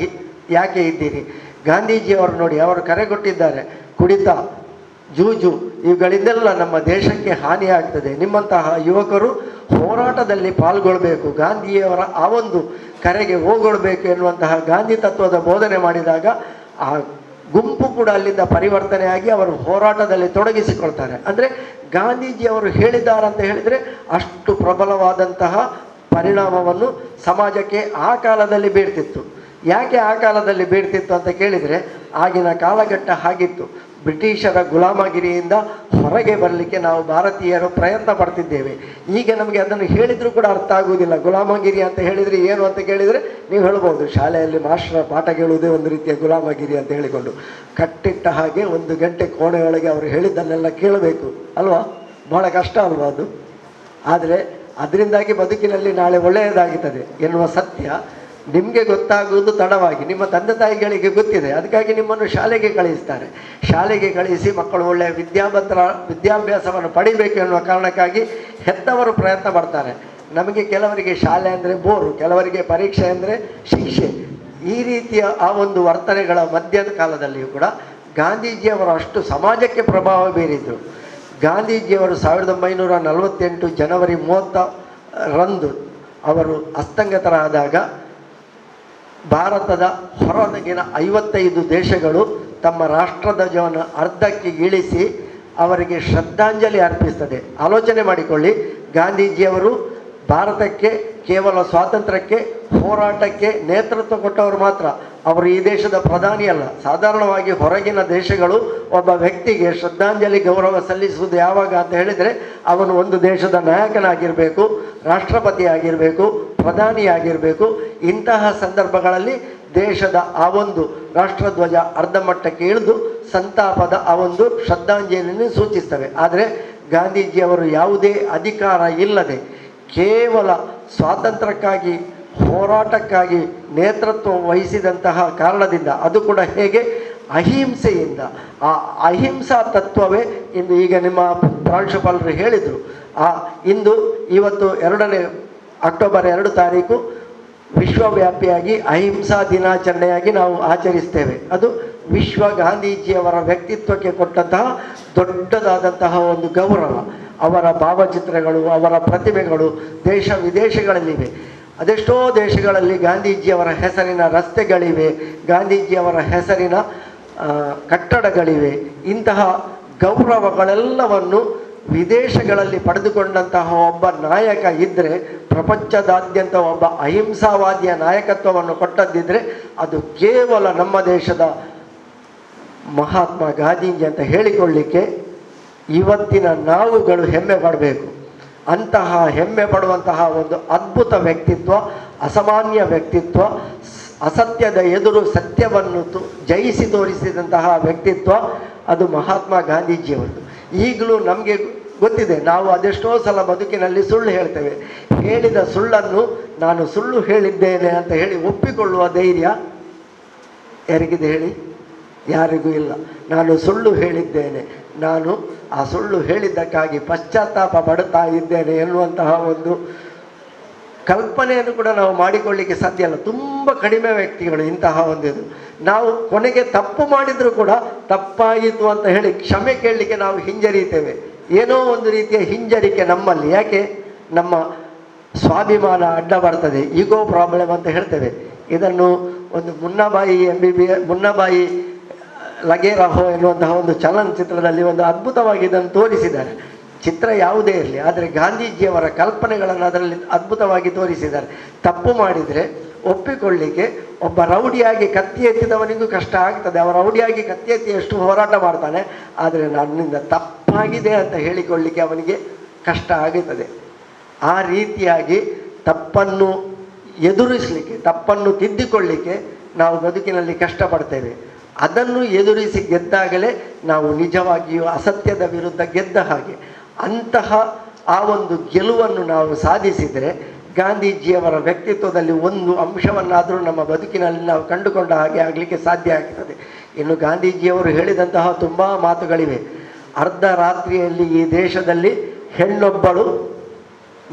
ಯಾಕೆ ಇದ್ದೀರಿ? ಗಾಂಧೀಜಿಯವರು ನೋಡಿ, ಅವರು ಕರೆ ಕೊಟ್ಟಿದ್ದಾರೆ, ಕುಡಿತ, ಜೂಜು ಇವುಗಳಿಂದೆಲ್ಲ ನಮ್ಮ ದೇಶಕ್ಕೆ ಹಾನಿಯಾಗ್ತದೆ. ನಿಮ್ಮಂತಹ ಯುವಕರು ಹೋರಾಟದಲ್ಲಿ ಪಾಲ್ಗೊಳ್ಬೇಕು, ಗಾಂಧಿಯವರ ಆ ಒಂದು ಕರೆಗೆ ಹೋಗೊಳ್ಬೇಕು ಎನ್ನುವಂತಹ ಗಾಂಧಿ ತತ್ವದ ಬೋಧನೆ ಮಾಡಿದಾಗ ಆ ಗುಂಪು ಕೂಡ ಅಲ್ಲಿಂದ ಪರಿವರ್ತನೆಯಾಗಿ ಅವರು ಹೋರಾಟದಲ್ಲಿ ತೊಡಗಿಸಿಕೊಳ್ತಾರೆ. ಅಂದರೆ ಗಾಂಧೀಜಿಯವರು ಹೇಳಿದ್ದಾರಂತ ಹೇಳಿದರೆ ಅಷ್ಟು ಪ್ರಬಲವಾದಂತಹ ಪರಿಣಾಮವನ್ನು ಸಮಾಜಕ್ಕೆ ಆ ಕಾಲದಲ್ಲಿ ಬೀರ್ತಿತ್ತು. ಯಾಕೆ ಆ ಕಾಲದಲ್ಲಿ ಬೀಳ್ತಿತ್ತು ಅಂತ ಕೇಳಿದರೆ, ಆಗಿನ ಕಾಲಘಟ್ಟ ಹಾಗಿತ್ತು. ಬ್ರಿಟಿಷರ ಗುಲಾಮಗಿರಿಯಿಂದ ಹೊರಗೆ ಬರಲಿಕ್ಕೆ ನಾವು ಭಾರತೀಯರು ಪ್ರಯತ್ನ ಪಡ್ತಿದ್ದೇವೆ. ಈಗ ನಮಗೆ ಅದನ್ನು ಹೇಳಿದರೂ ಕೂಡ ಅರ್ಥ ಆಗುವುದಿಲ್ಲ. ಗುಲಾಮಗಿರಿ ಅಂತ ಹೇಳಿದರೆ ಏನು ಅಂತ ಕೇಳಿದರೆ ನೀವು ಹೇಳ್ಬೋದು, ಶಾಲೆಯಲ್ಲಿ ಮಾಸ್ಟರ್ ಪಾಠ ಕೇಳುವುದೇ ಒಂದು ರೀತಿಯ ಗುಲಾಮಗಿರಿ ಅಂತ ಹೇಳಿಕೊಂಡು. ಕಟ್ಟಿಟ್ಟ ಹಾಗೆ 1 ಗಂಟೆ ಕೋಣೆಯೊಳಗೆ ಅವರು ಹೇಳಿದ್ದನ್ನೆಲ್ಲ ಕೇಳಬೇಕು ಅಲ್ವಾ? ಬಹಳ ಕಷ್ಟ ಅಲ್ವಾ ಅದು? ಆದರೆ ಅದರಿಂದಾಗಿ ಬದುಕಿನಲ್ಲಿ ನಾಳೆ ಒಳ್ಳೆಯದಾಗುತ್ತದೆ ಎನ್ನುವ ಸತ್ಯ ನಿಮಗೆ ಗೊತ್ತಾಗುವುದು ತಡವಾಗಿ. ನಿಮ್ಮ ತಂದೆ ತಾಯಿಗಳಿಗೆ ಗೊತ್ತಿದೆ, ಅದಕ್ಕಾಗಿ ನಿಮ್ಮನ್ನು ಶಾಲೆಗೆ ಕಳಿಸ್ತಾರೆ. ಶಾಲೆಗೆ ಕಳಿಸಿ ಮಕ್ಕಳು ಒಳ್ಳೆಯ ವಿದ್ಯಾಭ್ಯಾಸವನ್ನು ಪಡಿಬೇಕು ಎನ್ನುವ ಕಾರಣಕ್ಕಾಗಿ ಹೆತ್ತವರು ಪ್ರಯತ್ನ ಪಡ್ತಾರೆ. ನಮಗೆ ಕೆಲವರಿಗೆ ಶಾಲೆ ಅಂದರೆ ಬೋರು, ಕೆಲವರಿಗೆ ಪರೀಕ್ಷೆ ಅಂದರೆ ಶಿಕ್ಷೆ. ಈ ರೀತಿಯ ಆ ಒಂದು ವರ್ತನೆಗಳ ಮಧ್ಯದ ಕಾಲದಲ್ಲಿಯೂ ಕೂಡ ಗಾಂಧೀಜಿಯವರು ಅಷ್ಟು ಸಮಾಜಕ್ಕೆ ಪ್ರಭಾವ ಬೀರಿದರು. ಗಾಂಧೀಜಿಯವರು 1948 ಜನವರಿ 30ರಂದು ಅವರು ಅಸ್ತಂಗತರಾದಾಗ ಭಾರತದ ಹೊರಗಿನ 55 ದೇಶಗಳು ತಮ್ಮ ರಾಷ್ಟ್ರಧ್ವಜವನ್ನು ಅರ್ಧಕ್ಕೆ ಇಳಿಸಿ ಅವರಿಗೆ ಶ್ರದ್ಧಾಂಜಲಿ ಅರ್ಪಿಸ್ತದೆ. ಆಲೋಚನೆ ಮಾಡಿಕೊಳ್ಳಿ, ಗಾಂಧೀಜಿಯವರು ಭಾರತಕ್ಕೆ ಕೇವಲ ಸ್ವಾತಂತ್ರ್ಯಕ್ಕೆ ಹೋರಾಟಕ್ಕೆ ನೇತೃತ್ವ ಕೊಟ್ಟವರು ಮಾತ್ರ. ಅವರು ಈ ದೇಶದ ಪ್ರಧಾನಿ ಅಲ್ಲ. ಸಾಧಾರಣವಾಗಿ ಹೊರಗಿನ ದೇಶಗಳು ಒಬ್ಬ ವ್ಯಕ್ತಿಗೆ ಶ್ರದ್ಧಾಂಜಲಿ ಗೌರವ ಸಲ್ಲಿಸುವುದು ಯಾವಾಗ ಅಂತ ಹೇಳಿದರೆ, ಅವನು ಒಂದು ದೇಶದ ನಾಯಕನಾಗಿರಬೇಕು, ರಾಷ್ಟ್ರಪತಿ ಆಗಿರಬೇಕು, ಪ್ರಧಾನಿಯಾಗಿರಬೇಕು. ಇಂತಹ ಸಂದರ್ಭಗಳಲ್ಲಿ ದೇಶದ ಆ ಒಂದು ರಾಷ್ಟ್ರಧ್ವಜ ಅರ್ಧ ಮಟ್ಟಕ್ಕೆ ಇಳಿದು ಸಂತಾಪದ ಆ ಒಂದು ಶ್ರದ್ಧಾಂಜಲಿಯನ್ನು ಸೂಚಿಸ್ತವೆ. ಆದರೆ ಗಾಂಧೀಜಿಯವರು ಯಾವುದೇ ಅಧಿಕಾರ ಇಲ್ಲದೆ ಕೇವಲ ಸ್ವಾತಂತ್ರ್ಯಕ್ಕಾಗಿ ಹೋರಾಟಕ್ಕಾಗಿ ನೇತೃತ್ವ ವಹಿಸಿದಂತಹ ಕಾರಣದಿಂದ, ಅದು ಕೂಡ ಹೇಗೆ? ಅಹಿಂಸೆಯಿಂದ. ಆ ಅಹಿಂಸಾ ತತ್ವವೇ ಇಂದು ಈಗ ನಿಮ್ಮ ಪ್ರಾಂಶುಪಾಲರು ಹೇಳಿದರು. ಇವತ್ತು 2 ಅಕ್ಟೋಬರ್ 2 ತಾರೀಕು ವಿಶ್ವವ್ಯಾಪಿಯಾಗಿ ಅಹಿಂಸಾ ದಿನಾಚರಣೆಯಾಗಿ ನಾವು ಆಚರಿಸ್ತೇವೆ. ಅದು ವಿಶ್ವ ಗಾಂಧೀಜಿಯವರ ವ್ಯಕ್ತಿತ್ವಕ್ಕೆ ಕೊಟ್ಟಂತಹ ದೊಡ್ಡದಾದಂತಹ ಒಂದು ಗೌರವ. ಅವರ ಭಾವಚಿತ್ರಗಳು, ಅವರ ಪ್ರತಿಮೆಗಳು ದೇಶ ವಿದೇಶಗಳಲ್ಲಿವೆ. ಅದೆಷ್ಟೋ ದೇಶಗಳಲ್ಲಿ ಗಾಂಧೀಜಿಯವರ ಹೆಸರಿನ ರಸ್ತೆಗಳಿವೆ, ಗಾಂಧೀಜಿಯವರ ಹೆಸರಿನ ಕಟ್ಟಡಗಳಿವೆ. ಇಂತಹ ಗೌರವಗಳೆಲ್ಲವನ್ನು ವಿದೇಶಗಳಲ್ಲಿ ಪಡೆದುಕೊಂಡಂತಹ ಒಬ್ಬ ನಾಯಕ ಇದ್ದರೆ, ಪ್ರಪಂಚದಾದ್ಯಂತ ಒಬ್ಬ ಅಹಿಂಸಾವಾದಿಯ ನಾಯಕತ್ವವನ್ನು ಕೊಟ್ಟದ್ದಿದ್ದರೆ ಅದು ಕೇವಲ ನಮ್ಮ ದೇಶದ ಮಹಾತ್ಮ ಗಾಂಧೀಜಿ ಅಂತ ಹೇಳಿಕೊಳ್ಳಿಕ್ಕೆ ಇವತ್ತಿನ ನಾವುಗಳು ಹೆಮ್ಮೆ ಪಡಬೇಕು. ಅಂತಹ ಹೆಮ್ಮೆ ಪಡುವಂತಹ ಒಂದು ಅದ್ಭುತ ವ್ಯಕ್ತಿತ್ವ, ಅಸಾಮಾನ್ಯ ವ್ಯಕ್ತಿತ್ವ, ಅಸತ್ಯದ ಎದುರು ಸತ್ಯವನ್ನು ಜಯಿಸಿ ತೋರಿಸಿದಂತಹ ವ್ಯಕ್ತಿತ್ವ ಅದು ಮಹಾತ್ಮ ಗಾಂಧೀಜಿಯವರದು. ಈಗಲೂ ನಮಗೆ ಗೊತ್ತಿದೆ, ನಾವು ಅದೆಷ್ಟೋ ಸಲ ಬದುಕಿನಲ್ಲಿ ಸುಳ್ಳು ಹೇಳ್ತೇವೆ. ಹೇಳಿದ ಸುಳ್ಳನ್ನು ನಾನು ಸುಳ್ಳು ಹೇಳಿದ್ದೇನೆ ಅಂತ ಹೇಳಿ ಒಪ್ಪಿಕೊಳ್ಳುವ ಧೈರ್ಯ ಯಾರಿಗಿದೆ ಹೇಳಿ? ಯಾರಿಗೂ ಇಲ್ಲ. ನಾನು ಸುಳ್ಳು ಹೇಳಿದ್ದೇನೆ, ನಾನು ಆ ಸುಳ್ಳು ಹೇಳಿದ್ದಕ್ಕಾಗಿ ಪಶ್ಚಾತ್ತಾಪ ಪಡುತ್ತಾ ಇದ್ದೇನೆ ಎನ್ನುವಂತಹ ಒಂದು ಕಲ್ಪನೆಯನ್ನು ಕೂಡ ನಾವು ಮಾಡಿಕೊಳ್ಳಿಕ್ಕೆ ಸಾಧ್ಯ ಇಲ್ಲ. ತುಂಬ ಕಡಿಮೆ ವ್ಯಕ್ತಿಗಳು ಇಂತಹ ಒಂದಿದು. ನಾವು ಕೊನೆಗೆ ತಪ್ಪು ಮಾಡಿದರೂ ಕೂಡ ತಪ್ಪಾಯಿತು ಅಂತ ಹೇಳಿ ಕ್ಷಮೆ ಕೇಳಲಿಕ್ಕೆ ನಾವು ಹಿಂಜರಿತೇವೆ. ಏನೋ ಒಂದು ರೀತಿಯ ಹಿಂಜರಿಕೆ ನಮ್ಮಲ್ಲಿ. ಯಾಕೆ? ನಮ್ಮ ಸ್ವಾಭಿಮಾನ ಅಡ್ಡ ಬರ್ತದೆ, ಈಗೋ ಪ್ರಾಬ್ಲಮ್ ಅಂತ ಹೇಳ್ತೇವೆ. ಇದನ್ನು ಒಂದು ಮುನ್ನಾಬಾಯಿ ಲಗೇರಹೋ ಎನ್ನುವಂತಹ ಒಂದು ಚಲನಚಿತ್ರದಲ್ಲಿ ಒಂದು ಅದ್ಭುತವಾಗಿ ಇದನ್ನು ತೋರಿಸಿದ್ದಾರೆ. ಚಿತ್ರ ಯಾವುದೇ ಇರಲಿ, ಆದರೆ ಗಾಂಧೀಜಿಯವರ ಕಲ್ಪನೆಗಳನ್ನು ಅದರಲ್ಲಿ ಅದ್ಭುತವಾಗಿ ತೋರಿಸಿದ್ದಾರೆ. ತಪ್ಪು ಮಾಡಿದರೆ ಒಪ್ಪಿಕೊಳ್ಳಿಕ್ಕೆ ಒಬ್ಬ ರೌಡಿಯಾಗಿ ಕತ್ತಿ ಎತ್ತಿದವನಿಗೂ ಕಷ್ಟ ಆಗ್ತದೆ. ಅವ ರೌಡಿಯಾಗಿ ಕತ್ತಿ ಎತ್ತಿ ಎಷ್ಟು ಹೋರಾಟ ಮಾಡ್ತಾನೆ, ಆದರೆ ನನ್ನಿಂದ ತಪ್ಪಾಗಿದೆ ಅಂತ ಹೇಳಿಕೊಳ್ಳಿಕ್ಕೆ ಅವನಿಗೆ ಕಷ್ಟ ಆಗುತ್ತದೆ. ಆ ರೀತಿಯಾಗಿ ತಪ್ಪನ್ನು ಎದುರಿಸಲಿಕ್ಕೆ, ತಪ್ಪನ್ನು ತಿದ್ದಿಕೊಳ್ಳಿಕ್ಕೆ ನಾವು ಬದುಕಿನಲ್ಲಿ ಕಷ್ಟಪಡ್ತೇವೆ. ಅದನ್ನು ಎದುರಿಸಿ ಗೆದ್ದಾಗಲೇ ನಾವು ನಿಜವಾಗಿಯೂ ಅಸತ್ಯದ ವಿರುದ್ಧ ಗೆದ್ದ ಹಾಗೆ. ಅಂತಹ ಆ ಒಂದು ಗೆಲುವನ್ನು ನಾವು ಸಾಧಿಸಿದರೆ ಗಾಂಧೀಜಿಯವರ ವ್ಯಕ್ತಿತ್ವದಲ್ಲಿ ಒಂದು ಅಂಶವನ್ನಾದರೂ ನಮ್ಮ ಬದುಕಿನಲ್ಲಿ ನಾವು ಕಂಡುಕೊಂಡ ಹಾಗೆ ಆಗಲಿಕ್ಕೆ ಸಾಧ್ಯ ಆಗ್ತದೆ. ಇನ್ನು ಗಾಂಧೀಜಿಯವರು ಹೇಳಿದಂತಹ ತುಂಬ ಮಾತುಗಳಿವೆ. ಅರ್ಧ ರಾತ್ರಿಯಲ್ಲಿ ಈ ದೇಶದಲ್ಲಿ ಹೆಣ್ಣೊಬ್ಬಳು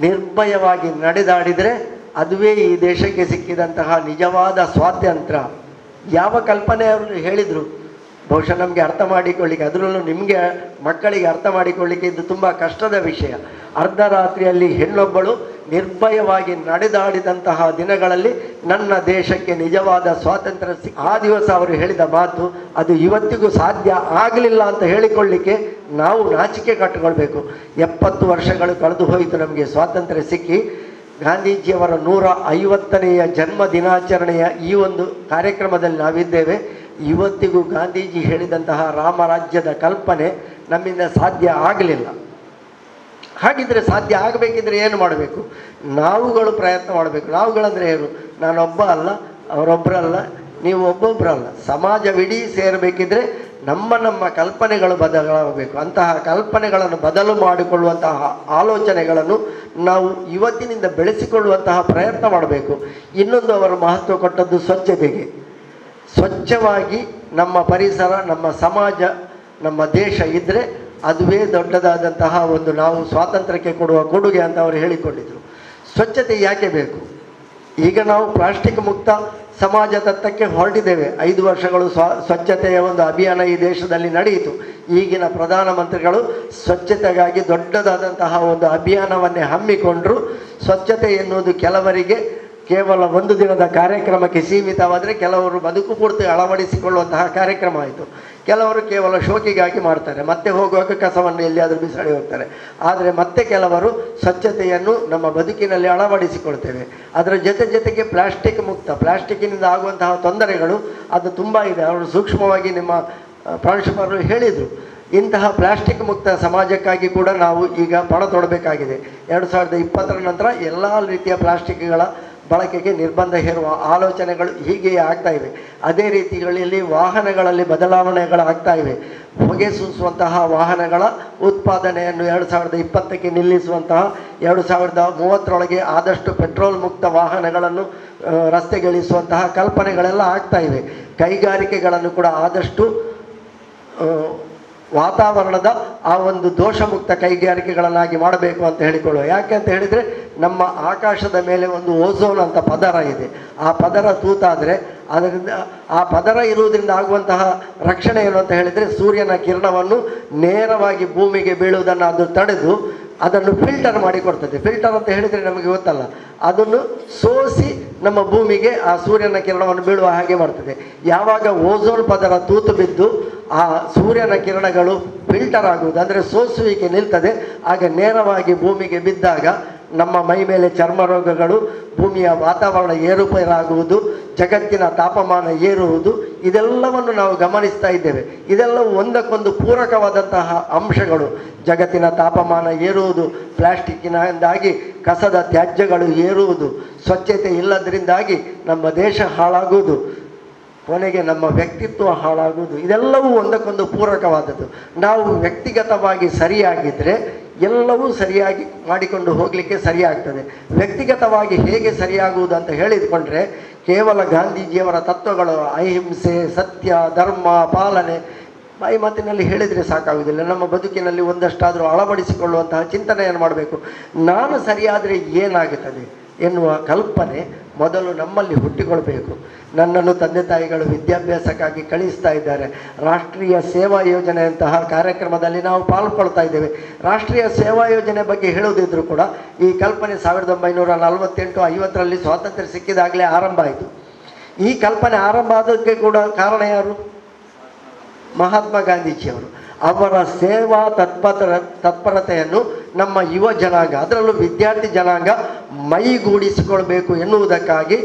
ನಿರ್ಭಯವಾಗಿ ನಡೆದಾಡಿದರೆ ಅದುವೇ ಈ ದೇಶಕ್ಕೆ ಸಿಕ್ಕಿದಂತಹ ನಿಜವಾದ ಸ್ವಾತಂತ್ರ್ಯ. ಯಾವ ಕಲ್ಪನೆ ಅವರು ಹೇಳಿದರು ಬಹುಶಃ ನಮಗೆ ಅರ್ಥ ಮಾಡಿಕೊಳ್ಳಿಕ್ಕೆ, ಅದರಲ್ಲೂ ನಿಮಗೆ ಮಕ್ಕಳಿಗೆ ಅರ್ಥ ಮಾಡಿಕೊಳ್ಳಿಕ್ಕೆ ಇದು ತುಂಬ ಕಷ್ಟದ ವಿಷಯ. ಅರ್ಧ ರಾತ್ರಿಯಲ್ಲಿ ಹೆಣ್ಣೊಬ್ಬಳು ನಿರ್ಭಯವಾಗಿ ನಡೆದಾಡಿದಂತಹ ದಿನಗಳಲ್ಲಿ ನನ್ನ ದೇಶಕ್ಕೆ ನಿಜವಾದ ಸ್ವಾತಂತ್ರ್ಯ ಆ ದಿವಸ ಅವರು ಹೇಳಿದ ಮಾತು ಅದು ಇವತ್ತಿಗೂ ಸಾಧ್ಯ ಆಗಲಿಲ್ಲ ಅಂತ ಹೇಳಿಕೊಳ್ಳಿಕ್ಕೆ ನಾವು ನಾಚಿಕೆ ಕಟ್ಟಿಕೊಳ್ಬೇಕು. 70 ವರ್ಷಗಳು ಕಳೆದು ಹೋಯಿತು ನಮಗೆ ಸ್ವಾತಂತ್ರ್ಯ ಸಿಕ್ಕಿ. ಗಾಂಧೀಜಿಯವರ 150ನೆಯ ಜನ್ಮ ದಿನಾಚರಣೆಯ ಈ ಒಂದು ಕಾರ್ಯಕ್ರಮದಲ್ಲಿ ನಾವಿದ್ದೇವೆ. ಇವತ್ತಿಗೂ ಗಾಂಧೀಜಿ ಹೇಳಿದಂತಹ ರಾಮರಾಜ್ಯದ ಕಲ್ಪನೆ ನಮ್ಮಿಂದ ಸಾಧ್ಯ ಆಗಲಿಲ್ಲ. ಹಾಗಿದ್ರೆ ಸಾಧ್ಯ ಆಗಬೇಕಿದ್ರೆ ಏನು ಮಾಡಬೇಕು? ನಾವುಗಳು ಪ್ರಯತ್ನ ಮಾಡಬೇಕು. ನಾವುಗಳಂದರೆ ಏನು? ನಾನೊಬ್ಬ ಅಲ್ಲ, ಅವರೊಬ್ಬರಲ್ಲ, ನೀವು ಒಬ್ಬೊಬ್ಬರಲ್ಲ, ಸಮಾಜವಿಡೀ ಸೇರಬೇಕಿದ್ರೆ ನಮ್ಮ ಕಲ್ಪನೆಗಳು ಬದಲಾಗಬೇಕು. ಅಂತಹ ಕಲ್ಪನೆಗಳನ್ನು ಬದಲು ಮಾಡಿಕೊಳ್ಳುವಂತಹ ಆಲೋಚನೆಗಳನ್ನು ನಾವು ಇವತ್ತಿನಿಂದ ಬೆಳೆಸಿಕೊಳ್ಳುವಂತಹ ಪ್ರಯತ್ನ ಮಾಡಬೇಕು. ಇನ್ನೊಂದು ಅವರು ಮಹತ್ವ ಕೊಟ್ಟದ್ದು ಸ್ವಚ್ಛತೆಗೆ. ಸ್ವಚ್ಛವಾಗಿ ನಮ್ಮ ಪರಿಸರ, ನಮ್ಮ ಸಮಾಜ, ನಮ್ಮ ದೇಶ ಇದ್ದರೆ ಅದುವೇ ದೊಡ್ಡದಾದಂತಹ ಒಂದು ನಾವು ಸ್ವಾತಂತ್ರ್ಯಕ್ಕೆ ಕೊಡುವ ಕೊಡುಗೆ ಅಂತ ಅವರು ಹೇಳಿಕೊಂಡಿದ್ದರು. ಸ್ವಚ್ಛತೆ ಯಾಕೆ ಬೇಕು? ಈಗ ನಾವು ಪ್ಲಾಸ್ಟಿಕ್ ಮುಕ್ತ ಸಮಾಜದತ್ತಕ್ಕೆ ಹೊರಟಿದ್ದೇವೆ. 5 ವರ್ಷಗಳು ಸ್ವಚ್ಛತೆಯ ಒಂದು ಅಭಿಯಾನ ಈ ದೇಶದಲ್ಲಿ ನಡೆಯಿತು. ಈಗಿನ ಪ್ರಧಾನಮಂತ್ರಿಗಳು ಸ್ವಚ್ಛತೆಗಾಗಿ ದೊಡ್ಡದಾದಂತಹ ಒಂದು ಅಭಿಯಾನವನ್ನೇ ಹಮ್ಮಿಕೊಂಡರು. ಸ್ವಚ್ಛತೆ ಎನ್ನುವುದು ಕೆಲವರಿಗೆ ಕೇವಲ ಒಂದು ದಿನದ ಕಾರ್ಯಕ್ರಮಕ್ಕೆ ಸೀಮಿತವಾದರೆ, ಕೆಲವರು ಬದುಕು ಪೂರ್ತಿ ಅಳವಡಿಸಿಕೊಳ್ಳುವಂತಹ ಕಾರ್ಯಕ್ರಮ ಆಯಿತು. ಕೆಲವರು ಕೇವಲ ಶೋಕಿಗಾಗಿ ಮಾಡ್ತಾರೆ, ಮತ್ತೆ ಹೋಗುವಾಗ ಕಸವನ್ನು ಎಲ್ಲಿಯಾದರೂ ಬಿಸಾಡಿ ಹೋಗ್ತಾರೆ. ಆದರೆ ಮತ್ತೆ ಕೆಲವರು ಸ್ವಚ್ಛತೆಯನ್ನು ನಮ್ಮ ಬದುಕಿನಲ್ಲಿ ಅಳವಡಿಸಿಕೊಳ್ತೇವೆ. ಅದರ ಜೊತೆಗೆ ಪ್ಲಾಸ್ಟಿಕ್ ಮುಕ್ತ, ಪ್ಲಾಸ್ಟಿಕ್ಕಿನಿಂದ ಆಗುವಂತಹ ತೊಂದರೆಗಳು ಅದು ತುಂಬ ಇದೆ. ಅವರು ಸೂಕ್ಷ್ಮವಾಗಿ ನಿಮ್ಮ ಪ್ರಾಂಶುಪಾಲರು ಹೇಳಿದರು. ಇಂತಹ ಪ್ಲಾಸ್ಟಿಕ್ ಮುಕ್ತ ಸಮಾಜಕ್ಕಾಗಿ ಕೂಡ ನಾವು ಈಗ ಪಣ ತೊಡಬೇಕಾಗಿದೆ. 2020 ನಂತರ ಎಲ್ಲ ರೀತಿಯ ಪ್ಲಾಸ್ಟಿಕ್ಗಳ ಬಳಕೆಗೆ ನಿರ್ಬಂಧ ಹೇರುವ ಆಲೋಚನೆಗಳು ಹೀಗೆಯೇ ಆಗ್ತಾ ಇವೆ. ಅದೇ ರೀತಿಗಳಲ್ಲಿ ವಾಹನಗಳಲ್ಲಿ ಬದಲಾವಣೆಗಳಾಗ್ತಾ ಇವೆ. ಹೊಗೆ ಸೂಸುವಂತಹ ವಾಹನಗಳ ಉತ್ಪಾದನೆಯನ್ನು 2020ಕ್ಕೆ ನಿಲ್ಲಿಸುವಂತಹ, 2030ರೊಳಗೆ ಆದಷ್ಟು ಪೆಟ್ರೋಲ್ ಮುಕ್ತ ವಾಹನಗಳನ್ನು ರಸ್ತೆಗಿಳಿಸುವಂತಹ ಕಲ್ಪನೆಗಳೆಲ್ಲ ಆಗ್ತಾ ಇವೆ. ಕೈಗಾರಿಕೆಗಳನ್ನು ಕೂಡ ಆದಷ್ಟು ವಾತಾವರಣದ ಆ ಒಂದು ದೋಷಮುಕ್ತ ಕೈಗಾರಿಕೆಗಳನ್ನಾಗಿ ಮಾಡಬೇಕು ಅಂತ ಹೇಳಿಕೊಳ್ಳುವ. ಯಾಕೆ ಅಂತ ಹೇಳಿದರೆ ನಮ್ಮ ಆಕಾಶದ ಮೇಲೆ ಒಂದು ಓಝೋನ್ ಅಂತ ಪದರ ಇದೆ. ಆ ಪದರ ತೂತಾದರೆ ಅದರಿಂದ ಆ ಪದರ ಇರುವುದರಿಂದ ಆಗುವಂತಹ ರಕ್ಷಣೆ ಏನು ಅಂತ ಹೇಳಿದರೆ ಸೂರ್ಯನ ಕಿರಣವನ್ನು ನೇರವಾಗಿ ಭೂಮಿಗೆ ಬೀಳುವುದನ್ನು ಅದು ತಡೆದು ಅದನ್ನು ಫಿಲ್ಟರ್ ಮಾಡಿ ಕೊಡ್ತದೆ. ಫಿಲ್ಟರ್ ಅಂತ ಹೇಳಿದರೆ ನಮಗೆ ಗೊತ್ತಲ್ಲ, ಅದನ್ನು ಸೋಸಿ ನಮ್ಮ ಭೂಮಿಗೆ ಆ ಸೂರ್ಯನ ಕಿರಣವನ್ನು ಬೀಳುವ ಹಾಗೆ ಮಾಡ್ತದೆ. ಯಾವಾಗ ಓಝೋನ್ ಪದರ ತೂತು ಬಿದ್ದು ಆ ಸೂರ್ಯನ ಕಿರಣಗಳು ಫಿಲ್ಟರ್ ಆಗುವುದು, ಅಂದರೆ ಸೋಸುವಿಕೆ ನಿಲ್ತದೆ, ಆಗ ನೇರವಾಗಿ ಭೂಮಿಗೆ ಬಿದ್ದಾಗ ನಮ್ಮ ಮೈ ಮೇಲೆ ಚರ್ಮ ರೋಗಗಳು, ಭೂಮಿಯ ವಾತಾವರಣ ಏರುಪೇರಾಗುವುದು, ಜಗತ್ತಿನ ತಾಪಮಾನ ಏರುವುದು, ಇದೆಲ್ಲವನ್ನು ನಾವು ಗಮನಿಸ್ತಾ ಇದ್ದೇವೆ. ಇದೆಲ್ಲವೂ ಒಂದಕ್ಕೊಂದು ಪೂರಕವಾದಂತಹ ಅಂಶಗಳು. ಜಗತ್ತಿನ ತಾಪಮಾನ ಏರುವುದು ಪ್ಲಾಸ್ಟಿಕ್ಕಿನಿಂದಾಗಿ, ಕಸದ ತ್ಯಾಜ್ಯಗಳು ಏರುವುದು, ಸ್ವಚ್ಛತೆ ಇಲ್ಲದರಿಂದಾಗಿ ನಮ್ಮ ದೇಶ ಹಾಳಾಗುವುದು. ಕೊನೆಗೆ ನಮ್ಮ ವ್ಯಕ್ತಿತ್ವ ಹಾಳಾಗುವುದು. ಇದೆಲ್ಲವೂ ಒಂದಕ್ಕೊಂದು ಪೂರಕವಾದದ್ದು. ನಾವು ವ್ಯಕ್ತಿಗತವಾಗಿ ಸರಿಯಾಗಿದ್ದರೆ ಎಲ್ಲವೂ ಸರಿಯಾಗಿ ಮಾಡಿಕೊಂಡು ಹೋಗಲಿಕ್ಕೆ ಸರಿಯಾಗ್ತದೆ. ವ್ಯಕ್ತಿಗತವಾಗಿ ಹೇಗೆ ಸರಿಯಾಗುವುದು ಅಂತ ಹೇಳಿಕೊಂಡ್ರೆ ಕೇವಲ ಗಾಂಧೀಜಿಯವರ ತತ್ವಗಳು ಅಹಿಂಸೆ, ಸತ್ಯ, ಧರ್ಮ ಪಾಲನೆ ಬಾಯಿ ಮಾತಿನಲ್ಲಿ ಹೇಳಿದರೆ ಸಾಕಾಗುವುದಿಲ್ಲ. ನಮ್ಮ ಬದುಕಿನಲ್ಲಿ ಒಂದಷ್ಟಾದರೂ ಅಳವಡಿಸಿಕೊಳ್ಳುವಂತಹ ಚಿಂತನೆಯನ್ನು ಮಾಡಬೇಕು. ನಾನು ಸರಿಯಾದರೆ ಏನಾಗುತ್ತದೆ ಎನ್ನುವ ಕಲ್ಪನೆ ಮೊದಲು ನಮ್ಮಲ್ಲಿ ಹುಟ್ಟಿಕೊಳ್ಬೇಕು. ನನ್ನನ್ನು ತಂದೆ ತಾಯಿಗಳು ವಿದ್ಯಾಭ್ಯಾಸಕ್ಕಾಗಿ ಕಳಿಸ್ತಾ ಇದ್ದಾರೆ. ರಾಷ್ಟ್ರೀಯ ಸೇವಾ ಯೋಜನೆಯಂತಹ ಕಾರ್ಯಕ್ರಮದಲ್ಲಿ ನಾವು ಪಾಲ್ಗೊಳ್ತಾ ಇದ್ದೇವೆ. ರಾಷ್ಟ್ರೀಯ ಸೇವಾ ಯೋಜನೆ ಬಗ್ಗೆ ಹೇಳುವುದಿದ್ರೂ ಕೂಡ ಈ ಕಲ್ಪನೆ 1948-50ರಲ್ಲಿ ಸ್ವಾತಂತ್ರ್ಯ ಸಿಕ್ಕಿದಾಗಲೇ ಆರಂಭ ಆಯಿತು. ಈ ಕಲ್ಪನೆ ಆರಂಭ ಆದಕ್ಕೆ ಕೂಡ ಕಾರಣ ಯಾರು? ಮಹಾತ್ಮ ಗಾಂಧೀಜಿಯವರು. ಅವರ ಸೇವಾ ತತ್ಪರತೆಯನ್ನು ನಮ್ಮ ಯುವ ಜನಾಂಗ, ಅದರಲ್ಲೂ ವಿದ್ಯಾರ್ಥಿ ಜನಾಂಗ ಮೈಗೂಡಿಸಿಕೊಳ್ಬೇಕು ಎನ್ನುವುದಕ್ಕಾಗಿ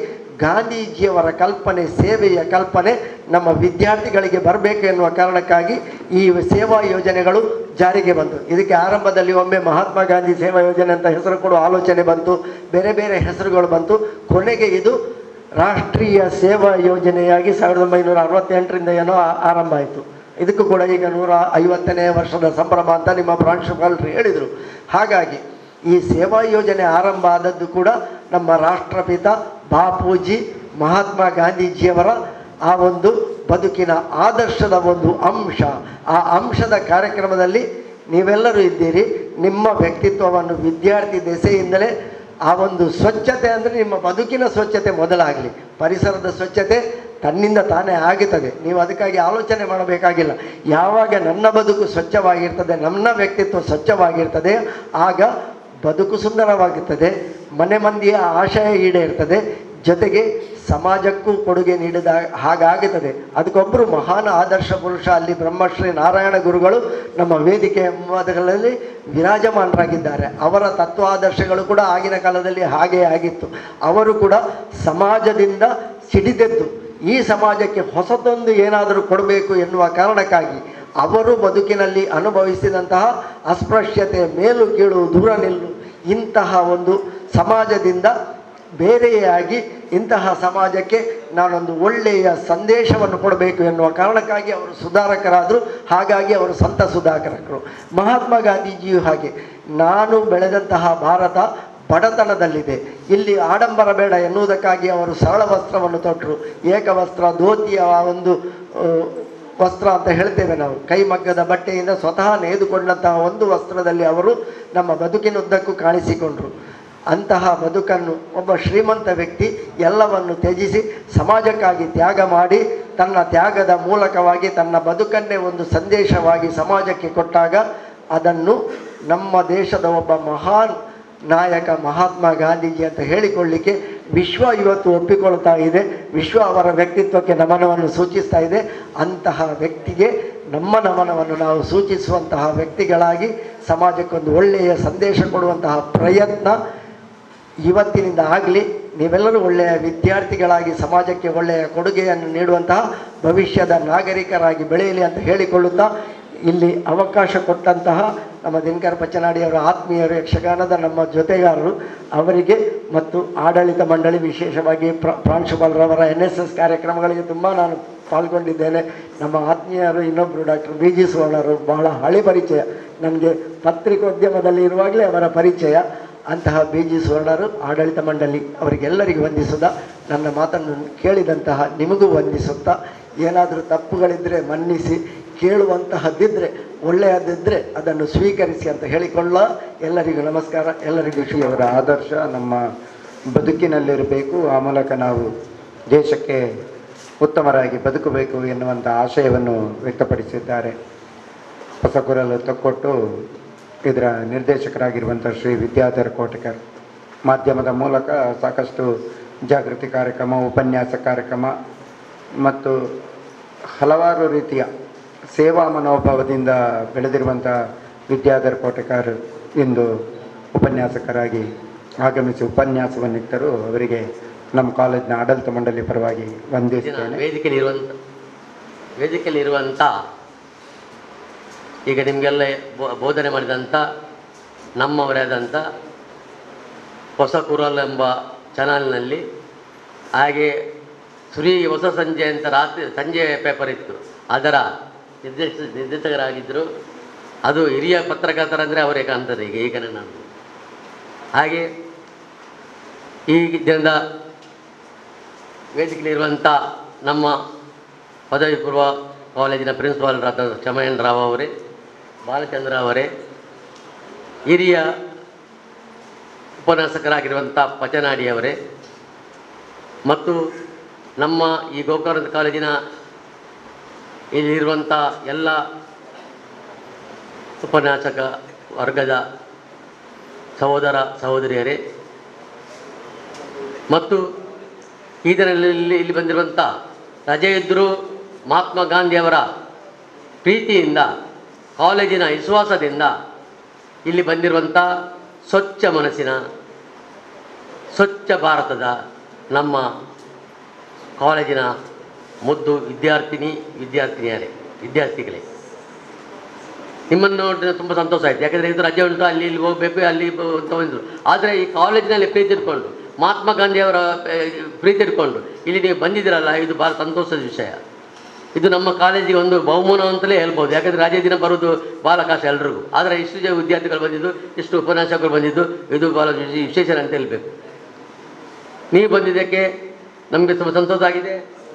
ಗಾಂಧೀಜಿಯವರ ಕಲ್ಪನೆ, ಸೇವೆಯ ಕಲ್ಪನೆ ನಮ್ಮ ವಿದ್ಯಾರ್ಥಿಗಳಿಗೆ ಬರಬೇಕು ಎನ್ನುವ ಕಾರಣಕ್ಕಾಗಿ ಈ ಸೇವಾ ಯೋಜನೆಗಳು ಜಾರಿಗೆ ಬಂತು. ಇದಕ್ಕೆ ಆರಂಭದಲ್ಲಿ ಒಮ್ಮೆ ಮಹಾತ್ಮ ಗಾಂಧಿ ಸೇವಾ ಯೋಜನೆ ಅಂತ ಹೆಸರು ಕೊಡುವ ಆಲೋಚನೆ ಬಂತು, ಬೇರೆ ಬೇರೆ ಹೆಸರುಗಳು ಬಂತು. ಕೊನೆಗೆ ಇದು ರಾಷ್ಟ್ರೀಯ ಸೇವಾ ಯೋಜನೆಯಾಗಿ 1968ರಿಂದ ಏನೋ ಆರಂಭ ಆಯಿತು. ಇದಕ್ಕೂ ಕೂಡ ಈಗ 150ನೇ ವರ್ಷದ ಸಂಭ್ರಮ ಅಂತ ನಿಮ್ಮ ಪ್ರಾಂಶುಪಾಲರು ಹೇಳಿದರು. ಹಾಗಾಗಿ ಈ ಸೇವಾ ಯೋಜನೆ ಆರಂಭ ಆದದ್ದು ಕೂಡ ನಮ್ಮ ರಾಷ್ಟ್ರಪಿತ ಬಾಪೂಜಿ ಮಹಾತ್ಮ ಗಾಂಧೀಜಿಯವರ ಆ ಒಂದು ಬದುಕಿನ ಆದರ್ಶದ ಒಂದು ಅಂಶ. ಆ ಅಂಶದ ಕಾರ್ಯಕ್ರಮದಲ್ಲಿ ನೀವೆಲ್ಲರೂ ಇದ್ದೀರಿ. ನಿಮ್ಮ ವ್ಯಕ್ತಿತ್ವವನ್ನು ವಿದ್ಯಾರ್ಥಿ ದೆಸೆಯಿಂದಲೇ ಆ ಒಂದು ಸ್ವಚ್ಛತೆ ಅಂದರೆ ನಿಮ್ಮ ಬದುಕಿನ ಸ್ವಚ್ಛತೆ ಮೊದಲಾಗಲಿ. ಪರಿಸರದ ಸ್ವಚ್ಛತೆ ತನ್ನಿಂದ ತಾನೇ ಆಗುತ್ತದೆ. ನೀವು ಅದಕ್ಕಾಗಿ ಆಲೋಚನೆ ಮಾಡಬೇಕಾಗಿಲ್ಲ. ಯಾವಾಗ ನನ್ನ ಬದುಕು ಸ್ವಚ್ಛವಾಗಿರ್ತದೆ, ನನ್ನ ವ್ಯಕ್ತಿತ್ವ ಸ್ವಚ್ಛವಾಗಿರ್ತದೆ, ಆಗ ಬದುಕು ಸುಂದರವಾಗುತ್ತದೆ, ಮನೆ ಮಂದಿಯ ಆಶಯ ಈಡೇರ್ತದೆ, ಜೊತೆಗೆ ಸಮಾಜಕ್ಕೂ ಕೊಡುಗೆ ನೀಡಿದ ಹಾಗಾಗುತ್ತದೆ. ಅದಕ್ಕೊಬ್ಬರು ಮಹಾನ್ ಆದರ್ಶ ಪುರುಷ ಅಲ್ಲಿ ಬ್ರಹ್ಮಶ್ರೀ ನಾರಾಯಣ ಗುರುಗಳು ನಮ್ಮ ವೇದಿಕೆಯ ಮುಂಭಾಗಗಳಲ್ಲಿ ವಿರಾಜಮಾನರಾಗಿದ್ದಾರೆ. ಅವರ ತತ್ವಾದರ್ಶಗಳು ಕೂಡ ಆಗಿನ ಕಾಲದಲ್ಲಿ ಹಾಗೇ ಆಗಿತ್ತು. ಅವರು ಕೂಡ ಸಮಾಜದಿಂದ ಸಿಡಿದೆದ್ದು ಈ ಸಮಾಜಕ್ಕೆ ಹೊಸದೊಂದು ಏನಾದರೂ ಕೊಡಬೇಕು ಎನ್ನುವ ಕಾರಣಕ್ಕಾಗಿ ಅವರು ಬದುಕಿನಲ್ಲಿ ಅನುಭವಿಸಿದಂತಹ ಅಸ್ಪೃಶ್ಯತೆ, ಮೇಲು ಕೀಳು, ದೂರ ನಿಲ್ಲು, ಇಂತಹ ಒಂದು ಸಮಾಜದಿಂದ ಬೇರೆಯಾಗಿ ಇಂತಹ ಸಮಾಜಕ್ಕೆ ನಾನೊಂದು ಒಳ್ಳೆಯ ಸಂದೇಶವನ್ನು ಕೊಡಬೇಕು ಎನ್ನುವ ಕಾರಣಕ್ಕಾಗಿ ಅವರು ಸುಧಾರಕರಾದರು. ಹಾಗಾಗಿ ಅವರು ಸಂತ ಸುಧಾಕರರು. ಮಹಾತ್ಮ ಗಾಂಧೀಜಿಯು ಹಾಗೆ. ನಾನು ಬೆಳೆದಂತಹ ಭಾರತ ಬಡತನದಲ್ಲಿದೆ, ಇಲ್ಲಿ ಆಡಂಬರ ಬೇಡ ಎನ್ನುವುದಕ್ಕಾಗಿ ಅವರು ಸರಳ ವಸ್ತ್ರವನ್ನು ತೊಟ್ಟರು. ಏಕವಸ್ತ್ರ, ಧೋತಿಯ ಒಂದು ವಸ್ತ್ರ ಅಂತ ಹೇಳ್ತೇವೆ ನಾವು, ಕೈಮಗ್ಗದ ಬಟ್ಟೆಯಿಂದ ಸ್ವತಃ ನೇಯ್ದುಕೊಂಡಂತಹ ಒಂದು ವಸ್ತ್ರದಲ್ಲಿ ಅವರು ನಮ್ಮ ಬದುಕಿನುದ್ದಕ್ಕೂ ಕಾಣಿಸಿಕೊಂಡರು. ಅಂತಹ ಬದುಕನ್ನು ಒಬ್ಬ ಶ್ರೀಮಂತ ವ್ಯಕ್ತಿ ಎಲ್ಲವನ್ನು ತ್ಯಜಿಸಿ ಸಮಾಜಕ್ಕಾಗಿ ತ್ಯಾಗ ಮಾಡಿ ತನ್ನ ತ್ಯಾಗದ ಮೂಲಕವಾಗಿ ತನ್ನ ಬದುಕನ್ನೇ ಒಂದು ಸಂದೇಶವಾಗಿ ಸಮಾಜಕ್ಕೆ ಕೊಟ್ಟಾಗ ಅದನ್ನು ನಮ್ಮ ದೇಶದ ಒಬ್ಬ ಮಹಾನ್ ನಾಯಕ ಮಹಾತ್ಮ ಗಾಂಧೀಜಿ ಅಂತ ಹೇಳಿಕೊಳ್ಳಿಕ್ಕೆ ವಿಶ್ವ ಇವತ್ತು ಒಪ್ಪಿಕೊಳ್ತಾ ಇದೆ. ವಿಶ್ವ ಅವರ ವ್ಯಕ್ತಿತ್ವಕ್ಕೆ ನಮನವನ್ನು ಸೂಚಿಸ್ತಾ ಇದೆ. ಅಂತಹ ವ್ಯಕ್ತಿಗೆ ನಮ್ಮ ನಮನವನ್ನು ನಾವು ಸೂಚಿಸುವಂತಹ ವ್ಯಕ್ತಿಗಳಾಗಿ ಸಮಾಜಕ್ಕೊಂದು ಒಳ್ಳೆಯ ಸಂದೇಶ ಕೊಡುವಂತಹ ಪ್ರಯತ್ನ ಇವತ್ತಿನಿಂದ ಆಗಲಿ. ನೀವೆಲ್ಲರೂ ಒಳ್ಳೆಯ ವಿದ್ಯಾರ್ಥಿಗಳಾಗಿ ಸಮಾಜಕ್ಕೆ ಒಳ್ಳೆಯ ಕೊಡುಗೆಯನ್ನು ನೀಡುವಂತಹ ಭವಿಷ್ಯದ ನಾಗರಿಕರಾಗಿ ಬೆಳೆಯಲಿ ಅಂತ ಹೇಳಿಕೊಳ್ಳುತ್ತಾ, ಇಲ್ಲಿ ಅವಕಾಶ ಕೊಟ್ಟಂತಹ ನಮ್ಮ ದಿನಕರ್ ಪಚ್ಚನಾಡಿಯವರ ಆತ್ಮೀಯರು, ಯಕ್ಷಗಾನದ ನಮ್ಮ ಜೊತೆಗಾರರು, ಅವರಿಗೆ ಮತ್ತು ಆಡಳಿತ ಮಂಡಳಿ, ವಿಶೇಷವಾಗಿ ಪ್ರಾಂಶುಪಾಲರವರ NSS ಕಾರ್ಯಕ್ರಮಗಳಿಗೆ ತುಂಬ ನಾನು ಪಾಲ್ಗೊಂಡಿದ್ದೇನೆ. ನಮ್ಮ ಆತ್ಮೀಯರು ಇನ್ನೊಬ್ಬರು ಡಾಕ್ಟರ್ BG ಸುವರ್ಣರು, ಬಹಳ ಹಳೆ ಪರಿಚಯ ನನಗೆ, ಪತ್ರಿಕೋದ್ಯಮದಲ್ಲಿ ಇರುವಾಗಲೇ ಅವರ ಪರಿಚಯ. ಅಂತಹ BG ಸುವರ್ಣರು, ಆಡಳಿತ ಮಂಡಳಿ, ಅವರಿಗೆಲ್ಲರಿಗೂ ವಂದಿಸುತ್ತಾ ನನ್ನ ಮಾತನ್ನು ಕೇಳಿದಂತಹ ನಿಮಗೂ ವಂದಿಸುತ್ತಾ, ಏನಾದರೂ ತಪ್ಪುಗಳಿದ್ದರೆ ಮನ್ನಿಸಿ, ಕೇಳುವಂತಹದ್ದಿದ್ದರೆ ಒಳ್ಳೆಯದಿದ್ದರೆ ಅದನ್ನು ಸ್ವೀಕರಿಸಿ ಅಂತ ಹೇಳಿಕೊಳ್ಳ. ಎಲ್ಲರಿಗೂ ನಮಸ್ಕಾರ. ಎಲ್ಲರಿಗೂ ಅವರ ಆದರ್ಶ ನಮ್ಮ ಬದುಕಿನಲ್ಲಿರಬೇಕು. ಆ ಮೂಲಕ ನಾವು ದೇಶಕ್ಕೆ ಉತ್ತಮರಾಗಿ ಬದುಕಬೇಕು ಎನ್ನುವಂಥ ಆಶಯವನ್ನು ವ್ಯಕ್ತಪಡಿಸಿದ್ದಾರೆ. ಹೊಸಕುರಲು ತಕ್ಕೊಟ್ಟು ಇದರ ನಿರ್ದೇಶಕರಾಗಿರುವಂಥ ಶ್ರೀ ವಿದ್ಯಾಧರ್ ಕೋಟಕರ್ ಮಾಧ್ಯಮದ ಮೂಲಕ ಸಾಕಷ್ಟು ಜಾಗೃತಿ ಕಾರ್ಯಕ್ರಮ, ಉಪನ್ಯಾಸ ಕಾರ್ಯಕ್ರಮ ಮತ್ತು ಹಲವಾರು ರೀತಿಯ ಸೇವಾ ಮನೋಭಾವದಿಂದ ಬೆಳೆದಿರುವಂಥ ವಿದ್ಯಾಧರ್ ಕೋಟಕರ್ ಇಂದು ಉಪನ್ಯಾಸಕರಾಗಿ ಆಗಮಿಸಿ ಉಪನ್ಯಾಸವನ್ನಿತ್ತರು. ಅವರಿಗೆ ನಮ್ಮ ಕಾಲೇಜಿನ ಆಡಳಿತ ಮಂಡಳಿ ಪರವಾಗಿ ವಂದಿಸ್ತೇನೆ. ವೇದಿಕೆಯಲ್ಲಿರುವಂಥ ಈಗ ನಿಮಗೆಲ್ಲ ಬೋಧನೆ ಮಾಡಿದಂಥ ನಮ್ಮವರಾದಂಥ ಹೊಸ ಕುರಲ್ ಎಂಬ ಚಾನಲ್ನಲ್ಲಿ, ಹಾಗೆ ಸುರಿ ಹೊಸ ಸಂಜೆ ಅಂತ ರಾತ್ರಿ ಸಂಜೆ ಪೇಪರ್ ಇತ್ತು, ಅದರ ನಿರ್ದೇಶಕರಾಗಿದ್ದರು. ಅದು ಹಿರಿಯ ಪತ್ರಕರ್ತರಂದರೆ ಅವರೇ ಕಾಣ್ತದೆ ಈಗ ನಾನು. ಹಾಗೆ ಈ ದಿನದ ವೇದಿಕೆಯಲ್ಲಿರುವಂಥ ನಮ್ಮ ಪದವಿ ಪೂರ್ವ ಕಾಲೇಜಿನ ಪ್ರಿನ್ಸಿಪಾಲರಾದ ಚಮಯನ್ ರಾವ್ ಅವರೇ, ಬಾಲಚಂದ್ರ ಅವರೇ, ಹಿರಿಯ ಉಪನ್ಯಾಸಕರಾಗಿರುವಂಥ ಪಚನಾಡಿ ಅವರೇ, ಮತ್ತು ನಮ್ಮ ಈ ಗೋಕರ್ಣ ಕಾಲೇಜಿನ ಇಲ್ಲಿರುವಂಥ ಎಲ್ಲ ಉಪನ್ಯಾಸಕ ವರ್ಗದ ಸಹೋದರ ಸಹೋದರಿಯರೇ, ಮತ್ತು ಈ ದಿನದಲ್ಲಿ ಇಲ್ಲಿ ಬಂದಿರುವಂಥ ರಜೆ ಇದ್ದರೂ ಮಹಾತ್ಮ ಗಾಂಧಿಯವರ ಪ್ರೀತಿಯಿಂದ, ಕಾಲೇಜಿನ ವಿಶ್ವಾಸದಿಂದ ಇಲ್ಲಿ ಬಂದಿರುವಂಥ ಸ್ವಚ್ಛ ಮನಸ್ಸಿನ, ಸ್ವಚ್ಛ ಭಾರತದ ನಮ್ಮ ಕಾಲೇಜಿನ ಮುದ್ದು ವಿದ್ಯಾರ್ಥಿಗಳೇ, ನಿಮ್ಮನ್ನು ನೋಡಿ ತುಂಬ ಸಂತೋಷ ಆಯಿತು. ಯಾಕಂದರೆ ಇದು ರಜೆ ಉಂಟು, ಅಲ್ಲಿ ಇಲ್ಲಿ ಹೋಗಬೇಕು, ಅಲ್ಲಿ ಅಂತ ಬಂದರು. ಆದರೆ ಈ ಕಾಲೇಜಿನಲ್ಲಿ ಪ್ರೀತಿ ಇಟ್ಕೊಂಡು, ಮಹಾತ್ಮ ಗಾಂಧಿಯವರ ಪ್ರೀತಿ ಇಟ್ಕೊಂಡು ಇಲ್ಲಿ ನೀವು ಬಂದಿದ್ದೀರಲ್ಲ, ಇದು ಭಾಳ ಸಂತೋಷದ ವಿಷಯ. ಇದು ನಮ್ಮ ಕಾಲೇಜಿಗೆ ಒಂದು ಬಹುಮಾನ ಅಂತಲೇ ಹೇಳ್ಬೋದು. ಯಾಕಂದರೆ ರಜೆ ದಿನ ಬರೋದು ಭಾಳ ಕಷ್ಟ ಎಲ್ರಿಗೂ. ಆದರೆ ಇಷ್ಟು ಜನ ವಿದ್ಯಾರ್ಥಿಗಳು ಬಂದಿದ್ದು, ಇಷ್ಟು ಉಪನ್ಯಾಸಕರು ಬಂದಿದ್ದು, ಇದು ಭಾಳ ವಿಶೇಷ ಅಂತ ಹೇಳಬೇಕು. ನೀವು ಬಂದಿದ್ದಕ್ಕೆ ನಮಗೆ ತುಂಬ ಸಂತೋಷ ಆಗಿದೆ.